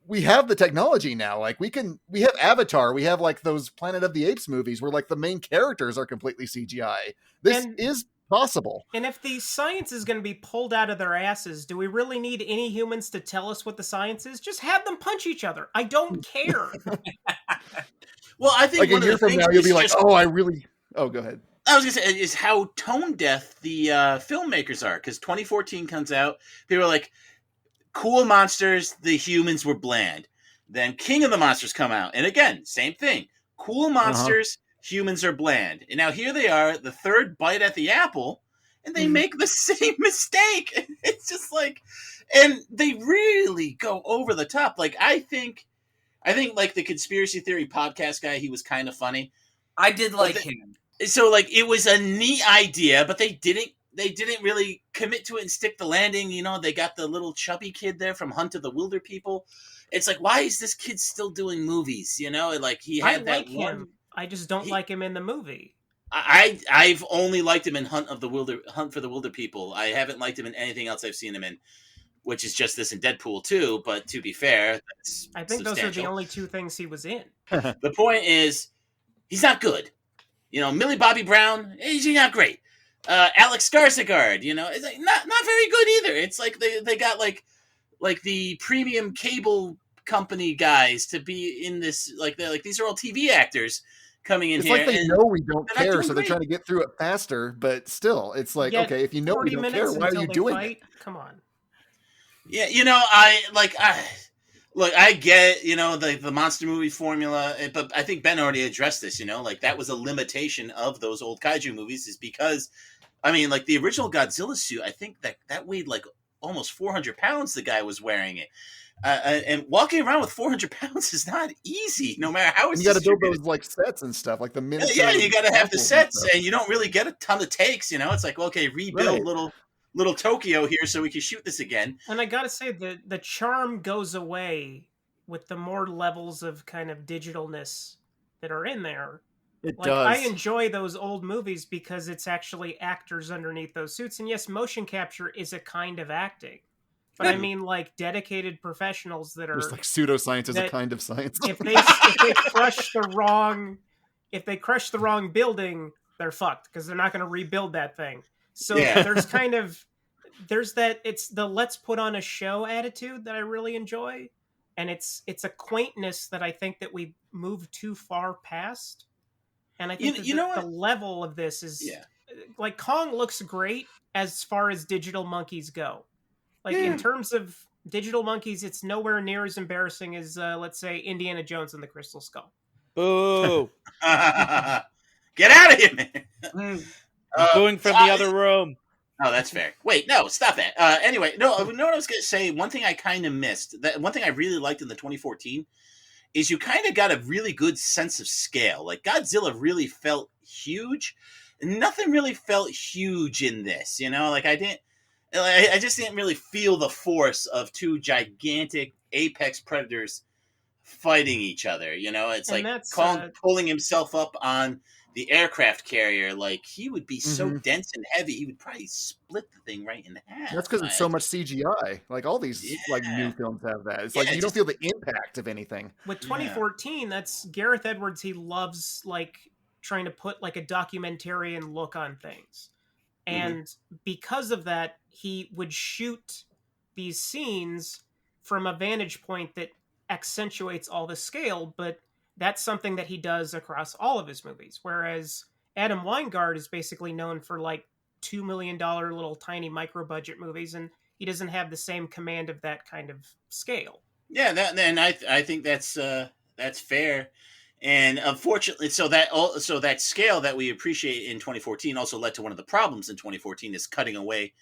We have the technology now. Like we have Avatar, we have like those Planet of the Apes movies where like the main characters are completely CGI. This is possible. And if the science is going to be pulled out of their asses, do we really need any humans to tell us what the science is? Just have them punch each other. I don't care. Well, I think like one a year of the from things now, you'll be like, just, "Oh, I really." Oh, go ahead. I was gonna say is how tone deaf the filmmakers are. Because 2014 comes out, people are like, "Cool monsters, the humans were bland." Then King of the Monsters come out, and again, same thing. Cool monsters, humans are bland. And now here they are, the third bite at the apple, and they make the same mistake. It's just like, and they really go over the top. Like I think like the conspiracy theory podcast guy, he was kind of funny. I did like him. So like it was a neat idea, but they didn't really commit to it and stick the landing. You know, they got the little chubby kid there from Hunt of the Wilder People. It's like, why is this kid still doing movies? You know, like he had I like him. I just don't like him in the movie. I've only liked him in Hunt for the Wilder People. I haven't liked him in anything else I've seen him in, which is just this in Deadpool 2, but to be fair, that's I think those are the only two things he was in. The point is, he's not good. You know, Millie Bobby Brown, she's not great. Alex Skarsgård, you know, it's like not very good either. It's like they got like the premium cable company guys to be in this, like they're like, these are all TV actors coming in here. It's like they know we don't care, so they're great. trying to get through it faster, but still, it's like, Yet okay, if you know we don't care, why are you doing it? Come on. Yeah, you know, I get, you know, the monster movie formula, but I think Ben already addressed this, you know, like that was a limitation of those old kaiju movies is because, I mean, like the original Godzilla suit, I think that weighed like almost 400 pounds the guy was wearing it. And walking around with 400 pounds is not easy, no matter how it's you got to build those like sets and stuff, like the minutes. Yeah, you got to have the sets, and you don't really get a ton of takes. You know, it's like, okay, rebuild little Tokyo here so we can shoot this again. And I gotta say, the charm goes away with the more levels of kind of digitalness that are in there. It Like, does. I enjoy those old movies because it's actually actors underneath those suits. And yes, motion capture is a kind of acting. But I mean, like, dedicated professionals that are... There's like pseudoscience is a that kind of science. if they crush the wrong building, they're fucked because they're not going to rebuild that thing. So there's that, it's the let's put on a show attitude that I really enjoy. And it's a quaintness that I think that we moved too far past. And I think the level of this is like, Kong looks great as far as digital monkeys go. Like, in terms of digital monkeys, it's nowhere near as embarrassing as, let's say, Indiana Jones and the Crystal Skull. Boo! Get out of here, man! Booing from the other room. Oh, that's fair. Wait, no, stop that. Anyway, no, you know what I was going to say? One thing I kind of missed, that one thing I really liked in the 2014, is you kind of got a really good sense of scale. Like, Godzilla really felt huge. Nothing really felt huge in this, you know? Like, I just didn't really feel the force of two gigantic apex predators fighting each other, you know? It's And like that's, Kong pulling himself up on the aircraft carrier. Like, he would be so dense and heavy, he would probably split the thing right in half. That's because it's so much CGI. Like, all these like new films have that. It's like you don't feel the impact of anything. With 2014, that's Gareth Edwards. He loves, like, trying to put, like, a documentarian look on things. And because of that, he would shoot these scenes from a vantage point that accentuates all the scale, but that's something that he does across all of his movies. Whereas Adam Weingart is basically known for, like, $2 million little tiny micro budget movies, and he doesn't have the same command of that kind of scale. Yeah, I think that's fair. And unfortunately, so that scale that we appreciate in 2014 also led to one of the problems in 2014, is cutting away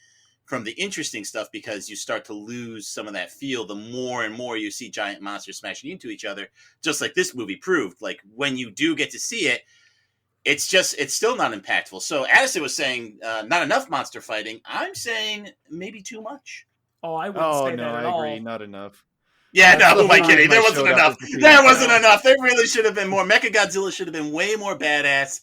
from the interesting stuff, because you start to lose some of that feel the more and more you see giant monsters smashing into each other, just like this movie proved. Like, when you do get to see it, it's still not impactful. So Addison was saying not enough monster fighting. I'm saying maybe too much. Oh, I wouldn't say that at all. I agree, not enough. Yeah, That's no, who am I the kidding? line There I wasn't showed up enough. as the There wasn't enough. There really should have been more. Mechagodzilla should have been way more badass.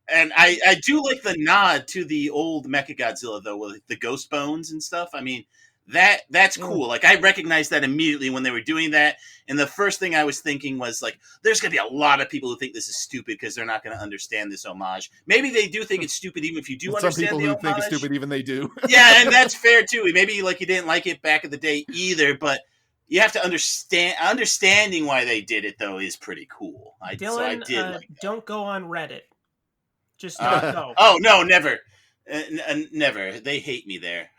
And I do like the nod to the old Mechagodzilla, though, with the ghost bones and stuff. I mean, that's cool. Like, I recognized that immediately when they were doing that. And the first thing I was thinking was, like, there's going to be a lot of people who think this is stupid because they're not going to understand this homage. Maybe they do think it's stupid even if you do understand the homage. Some people who think it's stupid even they do. Yeah, and that's fair, too. Maybe, like, you didn't like it back in the day either, but you have to understanding why they did it, though, is pretty cool. Dylan, like don't go on Reddit. Just don't go. Oh, no, never. Never. They hate me there.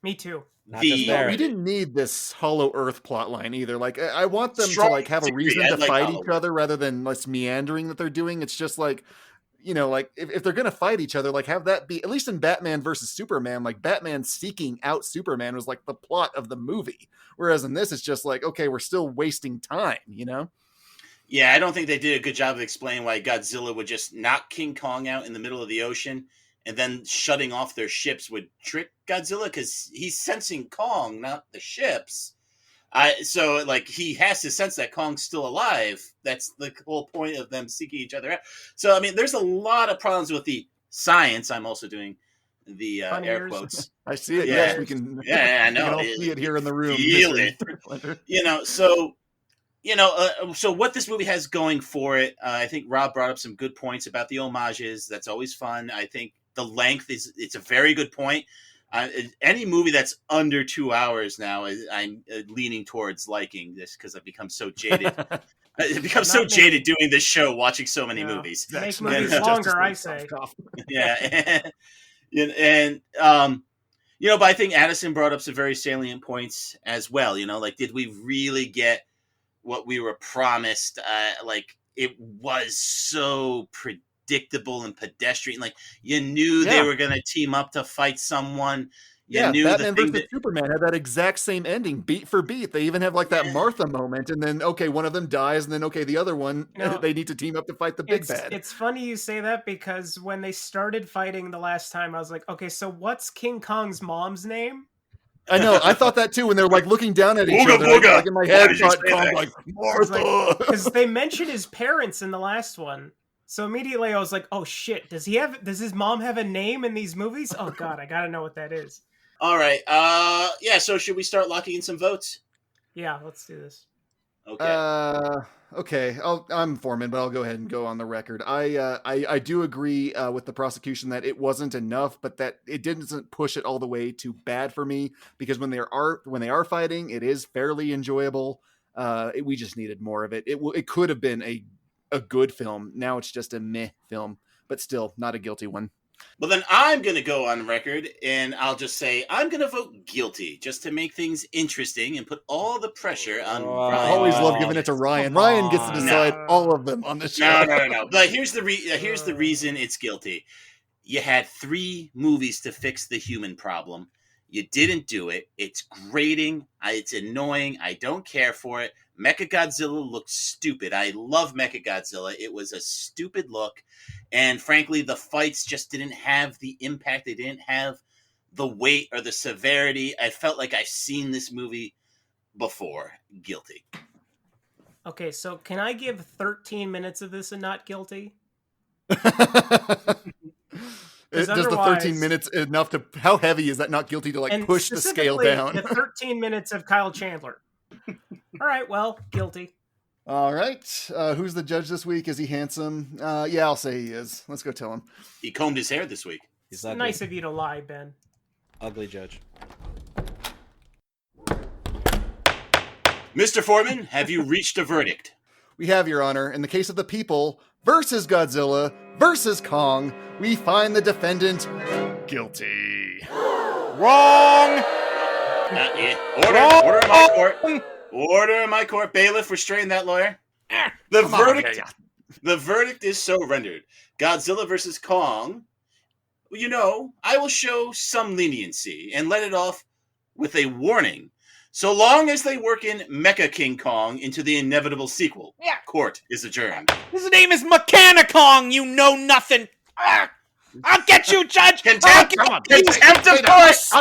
Me too. We didn't need this Hollow Earth plotline either. Like, I want them to, like, have a reason to fight each other rather than less meandering that they're doing. It's just like, you know, like, if they're gonna fight each other, like, have that be, at least in Batman versus Superman, like, Batman seeking out Superman was like the plot of the movie, whereas in this it's just like, okay, we're still wasting time, you know? Yeah, I don't think they did a good job of explaining why Godzilla would just knock King Kong out in the middle of the ocean, and then shutting off their ships would trick Godzilla, because he's sensing Kong, not the ships. So, like, he has to sense that Kong's still alive. That's the whole point of them seeking each other out. So, I mean, there's a lot of problems with the science. I'm also doing the air quotes. I see it. Yeah. Yes, we can. Yeah, I know. We can all see it here in the room. Feel it. You know, so... so what this movie has going for it, I think Rob brought up some good points about the homages. That's always fun. I think the length it's a very good point. Any movie that's under 2 hours now, I'm leaning towards liking this, because I've become so jaded. I've become so jaded doing this show, watching so many movies. Make movies longer, I say. Yeah. And but I think Addison brought up some very salient points as well. You know, like, did we really get what we were promised? Like, it was so predictable and pedestrian. Like, you knew they were going to team up to fight someone. You knew Batman versus Superman had that exact same ending, beat for beat. They even have, like, that Martha moment, and then, okay, one of them dies, and then, okay, the other one, they need to team up to fight the big bad. It's funny you say that, because when they started fighting the last time, I was like, okay, so what's King Kong's mom's name? I know. I thought that too when they're, like, looking down at each other. Booga. Like, in my head, I thought Kong, like, Martha. Because they mentioned his parents in the last one. So immediately I was like, oh shit, does his mom have a name in these movies? Oh god, I gotta know what that is. All right. Yeah. So should we start locking in some votes? Yeah, let's do this. Okay. Okay. I'm Foreman, but I'll go ahead and go on the record. I do agree with the prosecution that it wasn't enough, but that it didn't push it all the way too bad for me, because when they are fighting, it is fairly enjoyable. We just needed more of it. It could have been a good film. Now it's just a meh film, but still not a guilty one. Well, then I'm going to go on record, and I'll just say I'm going to vote guilty, just to make things interesting and put all the pressure on Ryan. I always love giving it to Ryan. Ryan gets to decide all of them on the show. No. But here's the reason it's guilty. You had 3 movies to fix the human problem. You didn't do it. It's grating. It's annoying. I don't care for it. Mechagodzilla looked stupid. I love Mechagodzilla. It was a stupid look. And frankly, the fights just didn't have the impact. They didn't have the weight or the severity. I felt like I've seen this movie before. Guilty. Okay, so can I give 13 minutes of this and not guilty? Does the 13 minutes enough to... How heavy is that not guilty to push the scale down? The 13 minutes of Kyle Chandler. All right, well, guilty. All right. Who's the judge this week? Is he handsome? Yeah, I'll say he is. Let's go tell him. He combed his hair this week. It's nice of you to lie, Ben. Ugly judge. Mr. Foreman, have you reached a verdict? We have, Your Honor. In the case of the people versus Godzilla versus Kong, we find the defendant guilty. Wrong! Order in my court. Order in my court. Bailiff, restrain that lawyer. The verdict is so rendered. Godzilla versus Kong. I will show some leniency and let it off with a warning. So long as they work in Mecha King Kong into the inevitable sequel. Yeah. Court is adjourned. His name is Mechanicong, you know nothing. I'll get you, Judge! Contempt of course!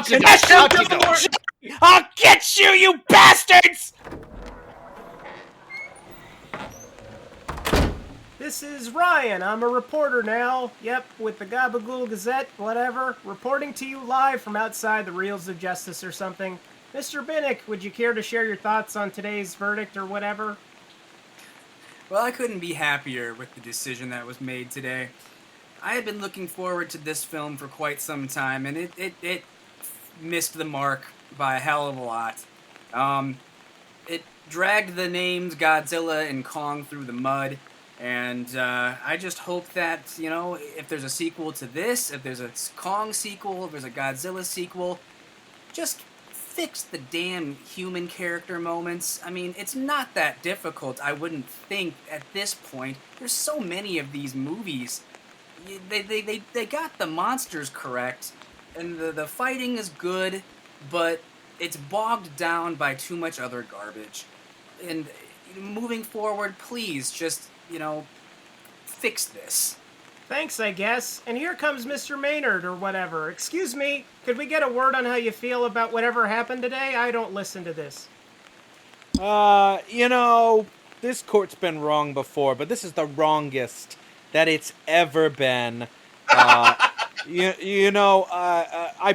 I'll get you, you bastards! This is Ryan. I'm a reporter now. Yep, with the Gabagool Gazette, whatever. Reporting to you live from outside the Reels of Justice or something. Mr. Binek, would you care to share your thoughts on today's verdict or whatever? Well, I couldn't be happier with the decision that was made today. I had been looking forward to this film for quite some time, and it missed the mark by a hell of a lot. It dragged the names Godzilla and Kong through the mud, and I just hope that, if there's a sequel to this, if there's a Kong sequel, if there's a Godzilla sequel, just fix the damn human character moments. I mean, it's not that difficult, I wouldn't think, at this point. There's so many of these movies. They got the monsters correct, and the fighting is good, but it's bogged down by too much other garbage. And moving forward, please just, fix this. Thanks, I guess. And here comes Mr. Maynard or whatever. Excuse me, could we get a word on how you feel about whatever happened today? I don't listen to this. This court's been wrong before, but this is the wrongest that it's ever been. I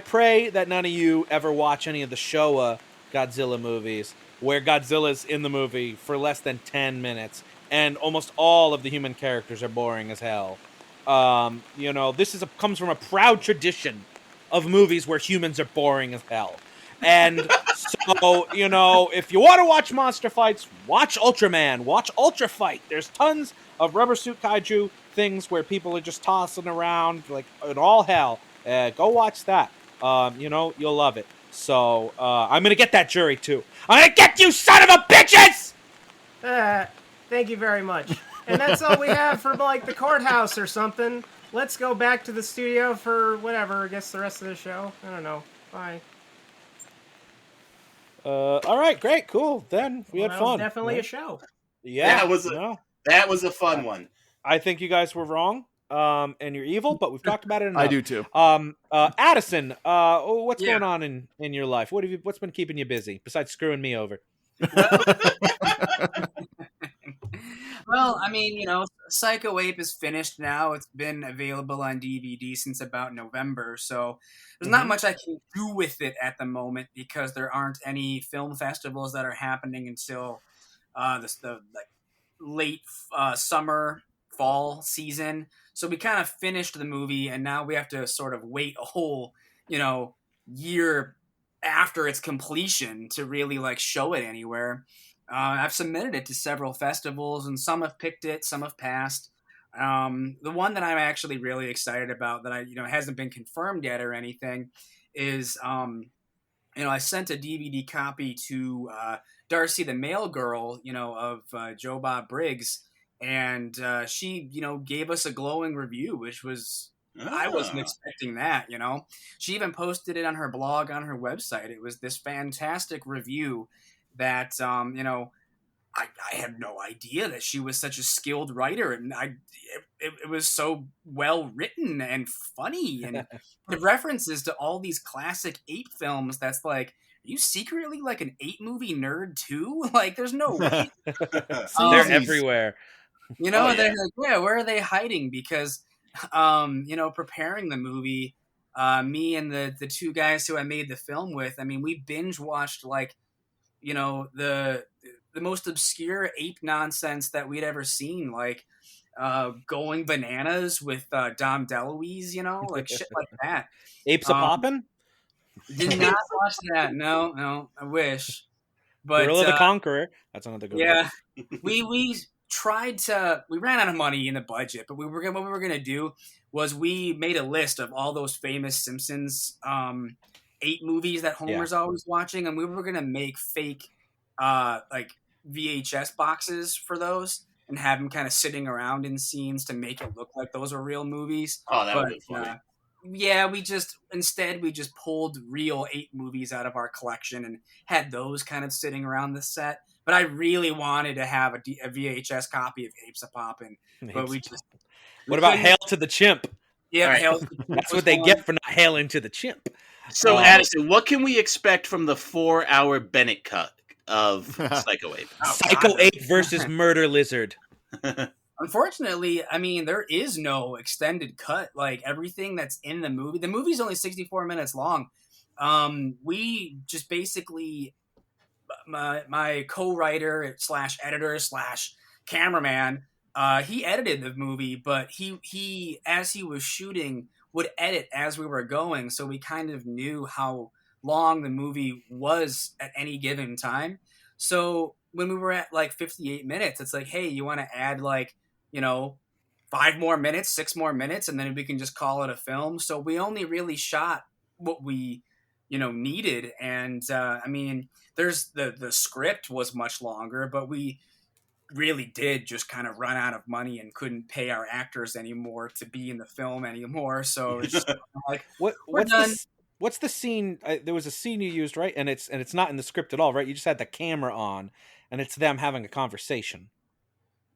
pray that none of you ever watch any of the Showa Godzilla movies, where Godzilla's in the movie for less than 10 minutes, and almost all of the human characters are boring as hell. This comes from a proud tradition of movies where humans are boring as hell. And so, if you want to watch monster fights, watch Ultraman, watch Ultra Fight. There's tons of rubber suit kaiju things where people are just tossing around like in all hell. Go watch that. You'll love it. So, I'm going to get that jury too. I'm going to get you son of a bitches! Thank you very much. And that's all we have for, the courthouse or something. Let's go back to the studio for whatever, I guess the rest of the show. I don't know. Bye. All right, great, cool. Then we had fun. That was definitely a show. Yeah, that was a fun one. I think you guys were wrong, and you're evil, but we've talked about it enough. I do too. Addison, what's going on in your life? What's been keeping you busy besides screwing me over? Well, I mean, Psycho Ape is finished now. It's been available on DVD since about November, so there's not much I can do with it at the moment because there aren't any film festivals that are happening until the late summer, fall season. So we kind of finished the movie, and now we have to sort of wait a whole, year after its completion to really show it anywhere. I've submitted it to several festivals, and some have picked it, some have passed. The one that I'm actually really excited about that hasn't been confirmed yet or anything is, I sent a DVD copy to Darcy the Mail Girl, of Joe Bob Briggs, and she, gave us a glowing review, which was I wasn't expecting that. She even posted it on her blog on her website. It was this fantastic review that I had no idea that she was such a skilled writer, and it was so well written and funny, and the references to all these classic ape films. That's like, are you secretly an ape movie nerd too? There's no way. They're everywhere. They're like, yeah, where are they hiding? Because preparing the movie, me and the two guys who I made the film with, I mean, we binge watched the most obscure ape nonsense that we'd ever seen, Going Bananas with Dom DeLuise, shit like that. Apes a poppin'? Did not watch that. No, I wish. But Gorilla the Conqueror. That's another good one. Yeah, we tried to. We ran out of money in the budget, but what we were gonna do was we made a list of all those famous Simpsons ape movies that Homer's always watching, and we were gonna make fake VHS boxes for those and have them kind of sitting around in scenes to make it look like those are real movies. Oh, that would be funny. We just pulled real ape movies out of our collection and had those kind of sitting around the set. But I really wanted to have a VHS copy of Apes a Poppin', but we just. What about Hail to the Chimp? Yeah, right. That's what they get for not hailing to the chimp. So, Addison, what can we expect from the 4-hour Bennett cut of Psycho Ape? Psycho Ape versus Murder Lizard. Unfortunately, I mean, there is no extended cut. Everything that's in the movie's only 64 minutes long. We just basically, my co-writer / editor / cameraman, he edited the movie, but he as he was shooting would edit as we were going, so we kind of knew how long the movie was at any given time. So when we were at 58 minutes, it's like, hey, you want to add 5 more minutes, 6 more minutes, and then we can just call it a film. So we only really shot what we needed. And I mean, there's the script was much longer, but we really did just kind of run out of money and couldn't pay our actors anymore to be in the film anymore. So it's just what's the scene? There was a scene you used, right? And it's not in the script at all, right? You just had the camera on, and it's them having a conversation.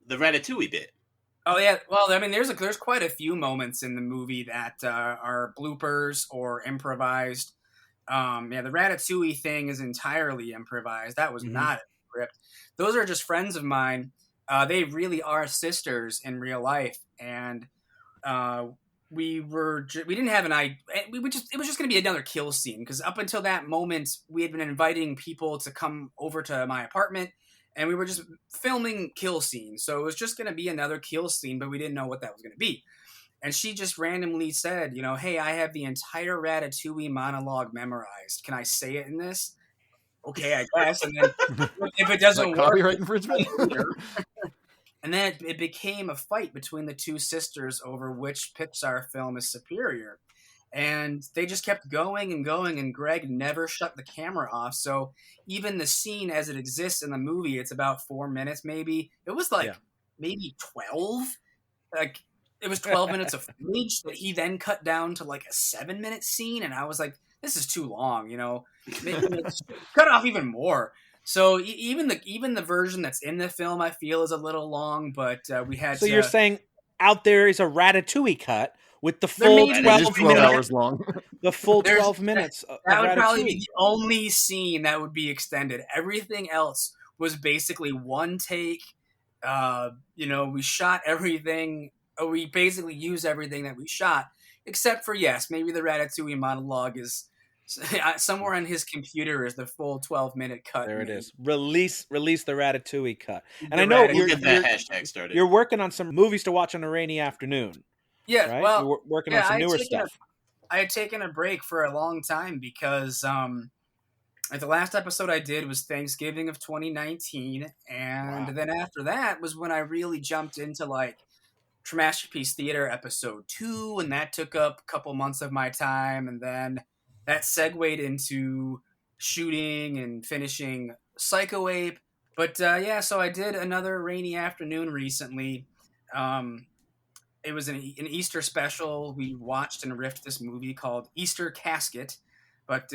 The Ratatouille bit. Oh yeah, well, I mean, there's quite a few moments in the movie that are bloopers or improvised. The Ratatouille thing is entirely improvised. That was not a script. Those are just friends of mine. They really are sisters in real life, and we didn't have an idea. It was just going to be another kill scene, because up until that moment, we had been inviting people to come over to my apartment, and we were just filming kill scenes. So it was just going to be another kill scene, but we didn't know what that was going to be. And she just randomly said, hey, I have the entire Ratatouille monologue memorized. Can I say it in this? Okay, I guess. And then if it doesn't work, copyright infringement. And then it became a fight between the two sisters over which Pixar film is superior. And they just kept going and going, and Greg never shut the camera off. So even the scene as it exists in the movie, it's about 4 minutes maybe. It was maybe 12. It was 12 minutes of footage that he then cut down to a 7-minute scene. And I was like, this is too long, Maybe cut off even more. So even the version that's in the film, I feel, is a little long, but we had. So you're saying out there is a Ratatouille cut with the full 12 hours long. The full 12 minutes. That would probably be the only scene that would be extended. Everything else was basically one take, We shot everything. We basically used everything that we shot, except for, yes, maybe the Ratatouille monologue is somewhere on his computer is the full 12-minute cut. There it maybe. is. Release the Ratatouille cut. And The I know We'll get that hashtag started. you're working on some movies to watch on a rainy afternoon. Yeah, right? well, You're working on some newer stuff. I had taken a break for a long time because like the last episode I did was Thanksgiving of 2019, and then after that was when I really jumped into like Masterpiece Theater episode 2, and that took up a couple months of my time, and then that segued into shooting and finishing Psycho Ape. But so I did another rainy afternoon recently. It was an Easter special. We watched and riffed this movie called Easter Casket, but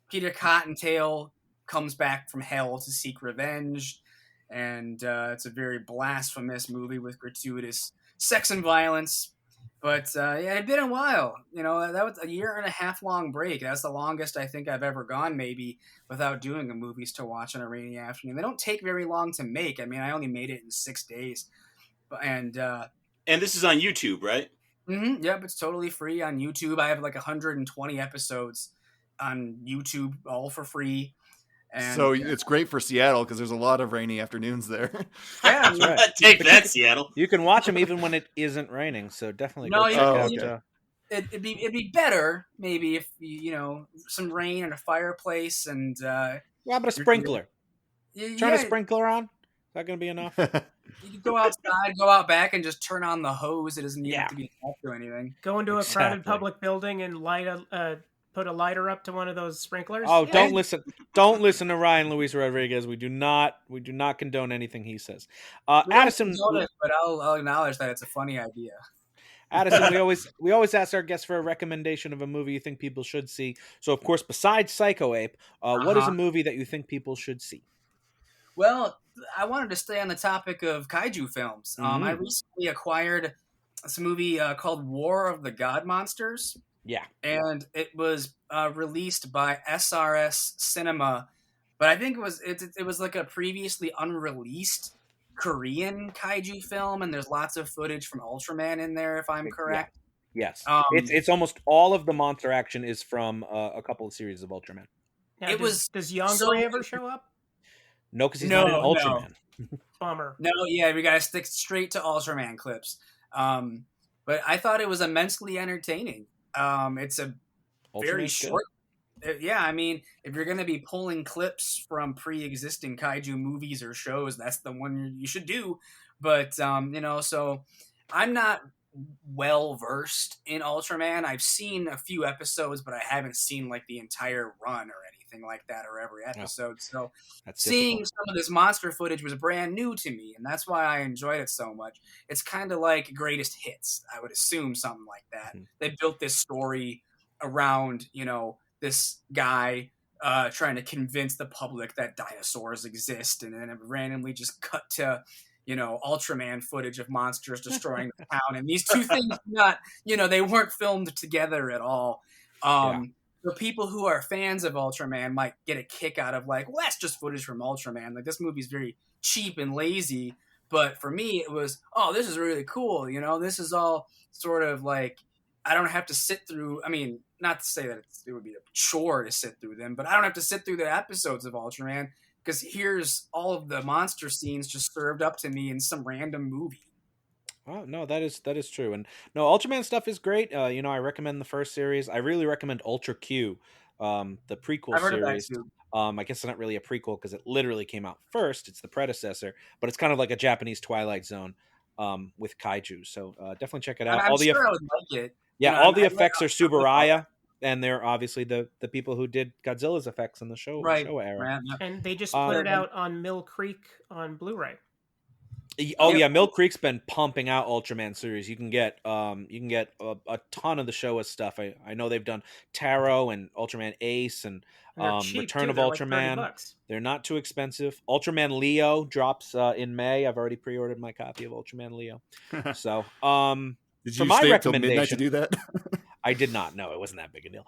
Peter Cottontail comes back from hell to seek revenge, and it's a very blasphemous movie with gratuitous sex and violence. But it had been a while. That was a 1.5 year long break. That's the longest I think I've ever gone, maybe, without doing a movies to watch on a rainy afternoon. They don't take very long to make. I mean, I only made it in 6 days. And this is on YouTube, right? Mm-hmm, yep, it's totally free on YouTube. I have like 120 episodes on YouTube, all for free. And so it's great for Seattle because there's a lot of rainy afternoons there. Yeah, That's right. Take that, Seattle. You can watch them even when it isn't raining, so definitely No, go check out. okay. It'd be better maybe if some rain and a fireplace and How about a sprinkler? Turn a sprinkler on. Is that going to be enough? You can go outside, go out back, and just turn on the hose. It doesn't need to be attached to anything. Go into a crowded public building and put a lighter up to one of those sprinklers. Oh, don't listen to Ryan Luis Rodriguez. We do not condone anything he says. Addison, but I'll acknowledge that it's a funny idea. Addison, we always ask our guests for a recommendation of a movie you think people should see. So, of course, besides Psycho Ape, what is a movie that you think people should see? Well, I wanted to stay on the topic of kaiju films. I recently acquired this movie called War of the God Monsters. Yeah. And it was released by SRS Cinema, but I think it was like a previously unreleased Korean kaiju film, and there's lots of footage from Ultraman in there, if I'm correct. Yeah. Yes. It's almost all of the monster action is from a couple of series of Ultraman. Now, does Yongray ever show up? No, because he's not in Ultraman. No. Bummer. No, yeah, we got to stick straight to Ultraman clips. But I thought it was immensely entertaining. It's a very short. I mean, if you're going to be pulling clips from pre-existing kaiju movies or shows, that's the one you should do. But so I'm not well versed in Ultraman. I've seen a few episodes, but I haven't seen like the entire run or anything like that, or every episode. So seeing some of this monster footage was brand new to me, and that's why I enjoyed it so much. It's kind of like Greatest Hits, I would assume, something like that. They built this story around this guy trying to convince the public that dinosaurs exist, and then it randomly just cut to Ultraman footage of monsters destroying the town, and these two things they weren't filmed together at all. The people who are fans of Ultraman might get a kick out of like, well, that's just footage from Ultraman. Like, this movie's very cheap and lazy. But for me, it was, oh, this is really cool. This is all sort of like, I don't have to sit through. I mean, not to say that it would be a chore to sit through them, but I don't have to sit through the episodes of Ultraman because here's all of the monster scenes just served up to me in some random movie. Oh, no, that is true. And no, Ultraman stuff is great. I recommend the first series. I really recommend Ultra Q, the prequel series. I guess it's not really a prequel because it literally came out first. It's the predecessor, but it's kind of like a Japanese Twilight Zone with kaiju. So definitely check it out. I'm sure I would like it. Yeah, all the effects are Subaraya, and they're obviously the people who did Godzilla's effects in the show era. Right. And they just put it out on Mill Creek on Blu-ray. Oh yeah, Mill Creek's been pumping out Ultraman series. You can get a ton of the Showa stuff. I know they've done Taro and Ultraman Ace and Return of Ultraman. Like they're not too expensive. Ultraman Leo drops in May. I've already pre-ordered my copy of Ultraman Leo. So did for you my stay recommendation, till midnight to do that? I did not. No, it wasn't that big a deal.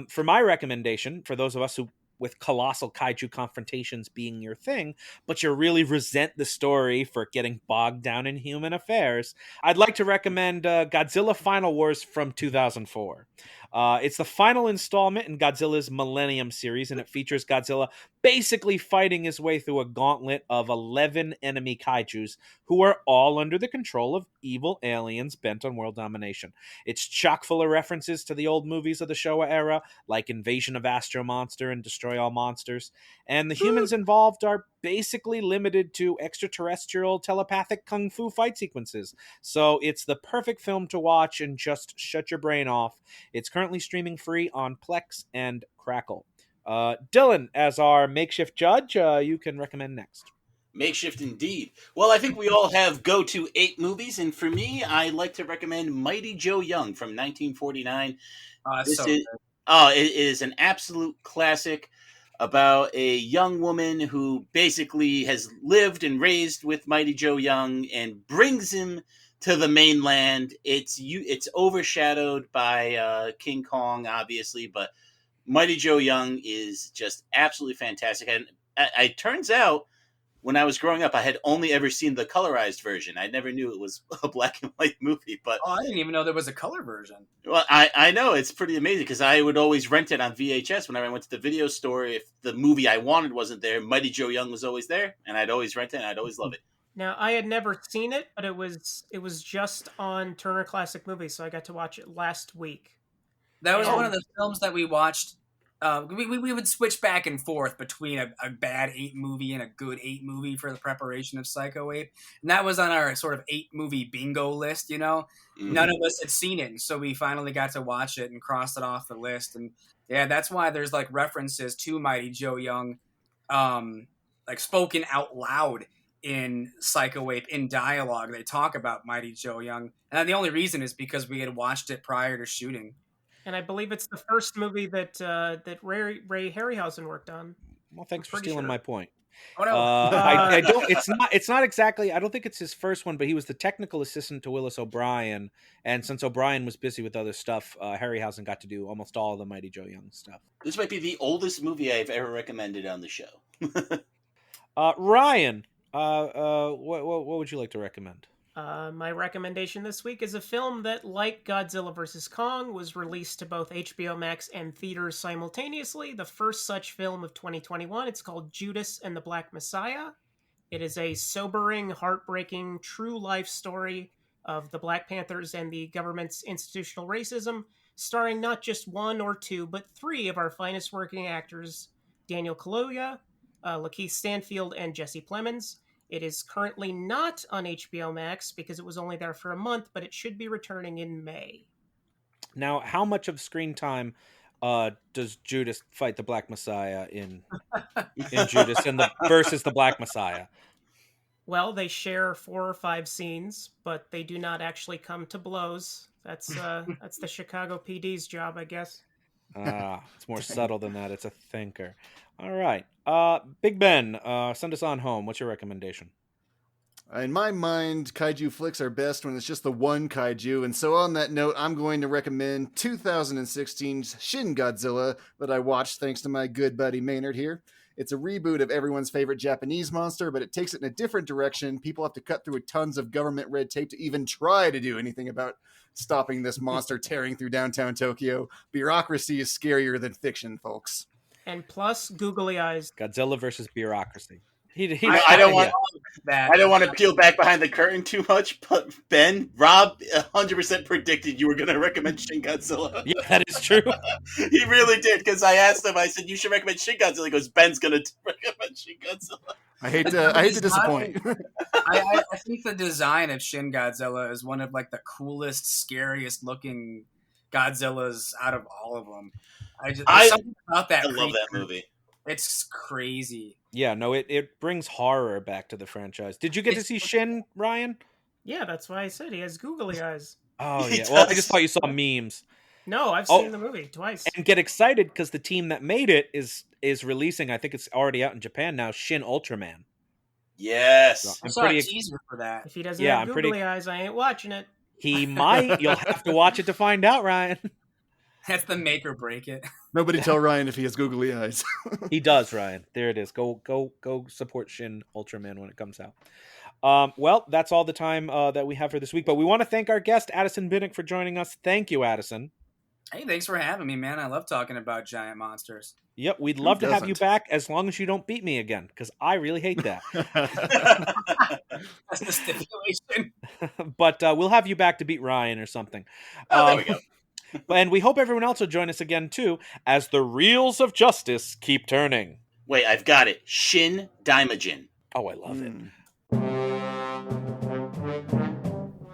For my recommendation, for those of us who with colossal kaiju confrontations being your thing, but you really resent the story for getting bogged down in human affairs, I'd like to recommend Godzilla Final Wars from 2004. It's the final installment in Godzilla's Millennium series, and it features Godzilla basically fighting his way through a gauntlet of 11 enemy kaijus who are all under the control of evil aliens bent on world domination. It's chock full of references to the old movies of the Showa era, like Invasion of Astro Monster and Destroy All Monsters, and the humans involved are basically limited to extraterrestrial telepathic kung fu fight sequences. So it's the perfect film to watch and just shut your brain off. It's currently streaming free on Plex and Crackle. Dylan, as our makeshift judge, you can recommend next. Makeshift indeed. Well, I think we all have go-to 8 movies, and for me, I like to recommend Mighty Joe Young from 1949. It is an absolute classic about a young woman who basically has lived and raised with Mighty Joe Young and brings him to the mainland. It's overshadowed by King Kong, obviously, but Mighty Joe Young is just absolutely fantastic. And it turns out, when I was growing up, I had only ever seen the colorized version. I never knew it was a black and white movie. But I didn't even know there was a color version. Well, I know. It's pretty amazing because I would always rent it on VHS whenever I went to the video store. If the movie I wanted wasn't there, Mighty Joe Young was always there, and I'd always rent it, and I'd always love it. Now, I had never seen it, but it was just on Turner Classic Movies, so I got to watch it last week. That was one of the films that we watched. We would switch back and forth between a bad 8 movie and a good 8 movie for the preparation of Psycho 8. And that was on our sort of 8 movie bingo list, you know? Mm-hmm. None of us had seen it, so we finally got to watch it and crossed it off the list. And yeah, that's why there's like references to Mighty Joe Young, like spoken out loud in Psycho 8 in dialogue. They talk about Mighty Joe Young. And the only reason is because we had watched it prior to shooting. And I believe it's the first movie that Ray Harryhausen worked on. Well, thanks for stealing my point. Oh, no. I don't. It's not exactly. I don't think it's his first one, but he was the technical assistant to Willis O'Brien, and since O'Brien was busy with other stuff, Harryhausen got to do almost all of the Mighty Joe Young stuff. This might be the oldest movie I've ever recommended on the show. Ryan, what would you like to recommend? My recommendation this week is a film that, like Godzilla vs. Kong, was released to both HBO Max and theaters simultaneously. The first such film of 2021. It's called Judas and the Black Messiah. It is a sobering, heartbreaking, true life story of the Black Panthers and the government's institutional racism, starring not just 1 or 2, but 3 of our finest working actors, Daniel Kaluuya, Lakeith Stanfield, and Jesse Plemons. It is currently not on HBO Max because it was only there for a month, but it should be returning in May. Now, how much of screen time does Judas fight the Black Messiah in Judas and versus the Black Messiah? Well, they share 4 or 5 scenes, but they do not actually come to blows. That's the Chicago PD's job, I guess. It's more subtle than that. It's a thinker. All right. Big Ben, send us on home. What's your recommendation? In my mind, kaiju flicks are best when it's just the one kaiju, and so on that note, I'm going to recommend 2016's Shin Godzilla that I watched thanks to my good buddy Maynard here. It's a reboot of everyone's favorite Japanese monster, but it takes it in a different direction. People have to cut through tons of government red tape to even try to do anything about stopping this monster tearing through downtown Tokyo. Bureaucracy is scarier than fiction, folks. And plus, googly eyes. Godzilla versus bureaucracy. I don't want to peel back behind the curtain too much, but Ben, Rob 100% predicted you were going to recommend Shin Godzilla. Yeah, that is true. He really did, because I asked him, I said, you should recommend Shin Godzilla. He goes, Ben's going to recommend Shin Godzilla. I hate to disappoint. I think the design of Shin Godzilla is one of like the coolest, scariest looking Godzillas out of all of them. Something about that. I love that movie. It's crazy. Yeah, no, it brings horror back to the franchise. Did you get to see Shin, Ryan? Yeah, that's why I said he has googly eyes. Oh, yeah. Well, I just thought you saw memes. No, I've seen the movie twice. And get excited because the team that made it is releasing, I think it's already out in Japan now, Shin Ultraman. Yes. So I saw a teaser for that. If he doesn't have googly eyes, I ain't watching it. He might. You'll have to watch it to find out, Ryan. That's the make or break it. Nobody tell Ryan if he has googly eyes. He does, Ryan. There it is. Go support Shin Ultraman when it comes out. Well, that's all the time that we have for this week. But we want to thank our guest, Addison Binek, for joining us. Thank you, Addison. Hey, thanks for having me, man. I love talking about giant monsters. Yep, we'd love to have you back as long as you don't beat me again, because I really hate that. That's the stipulation. But we'll have you back to beat Ryan or something. There we go. And we hope everyone else will join us again, too, as the reels of justice keep turning. Wait, I've got it. Shin Daimajin. Oh, I love it.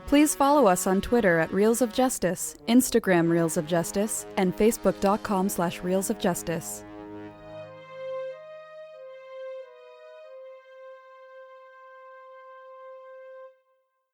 Please follow us on Twitter at Reels of Justice, Instagram Reels of Justice, and Facebook.com/Reels of Justice.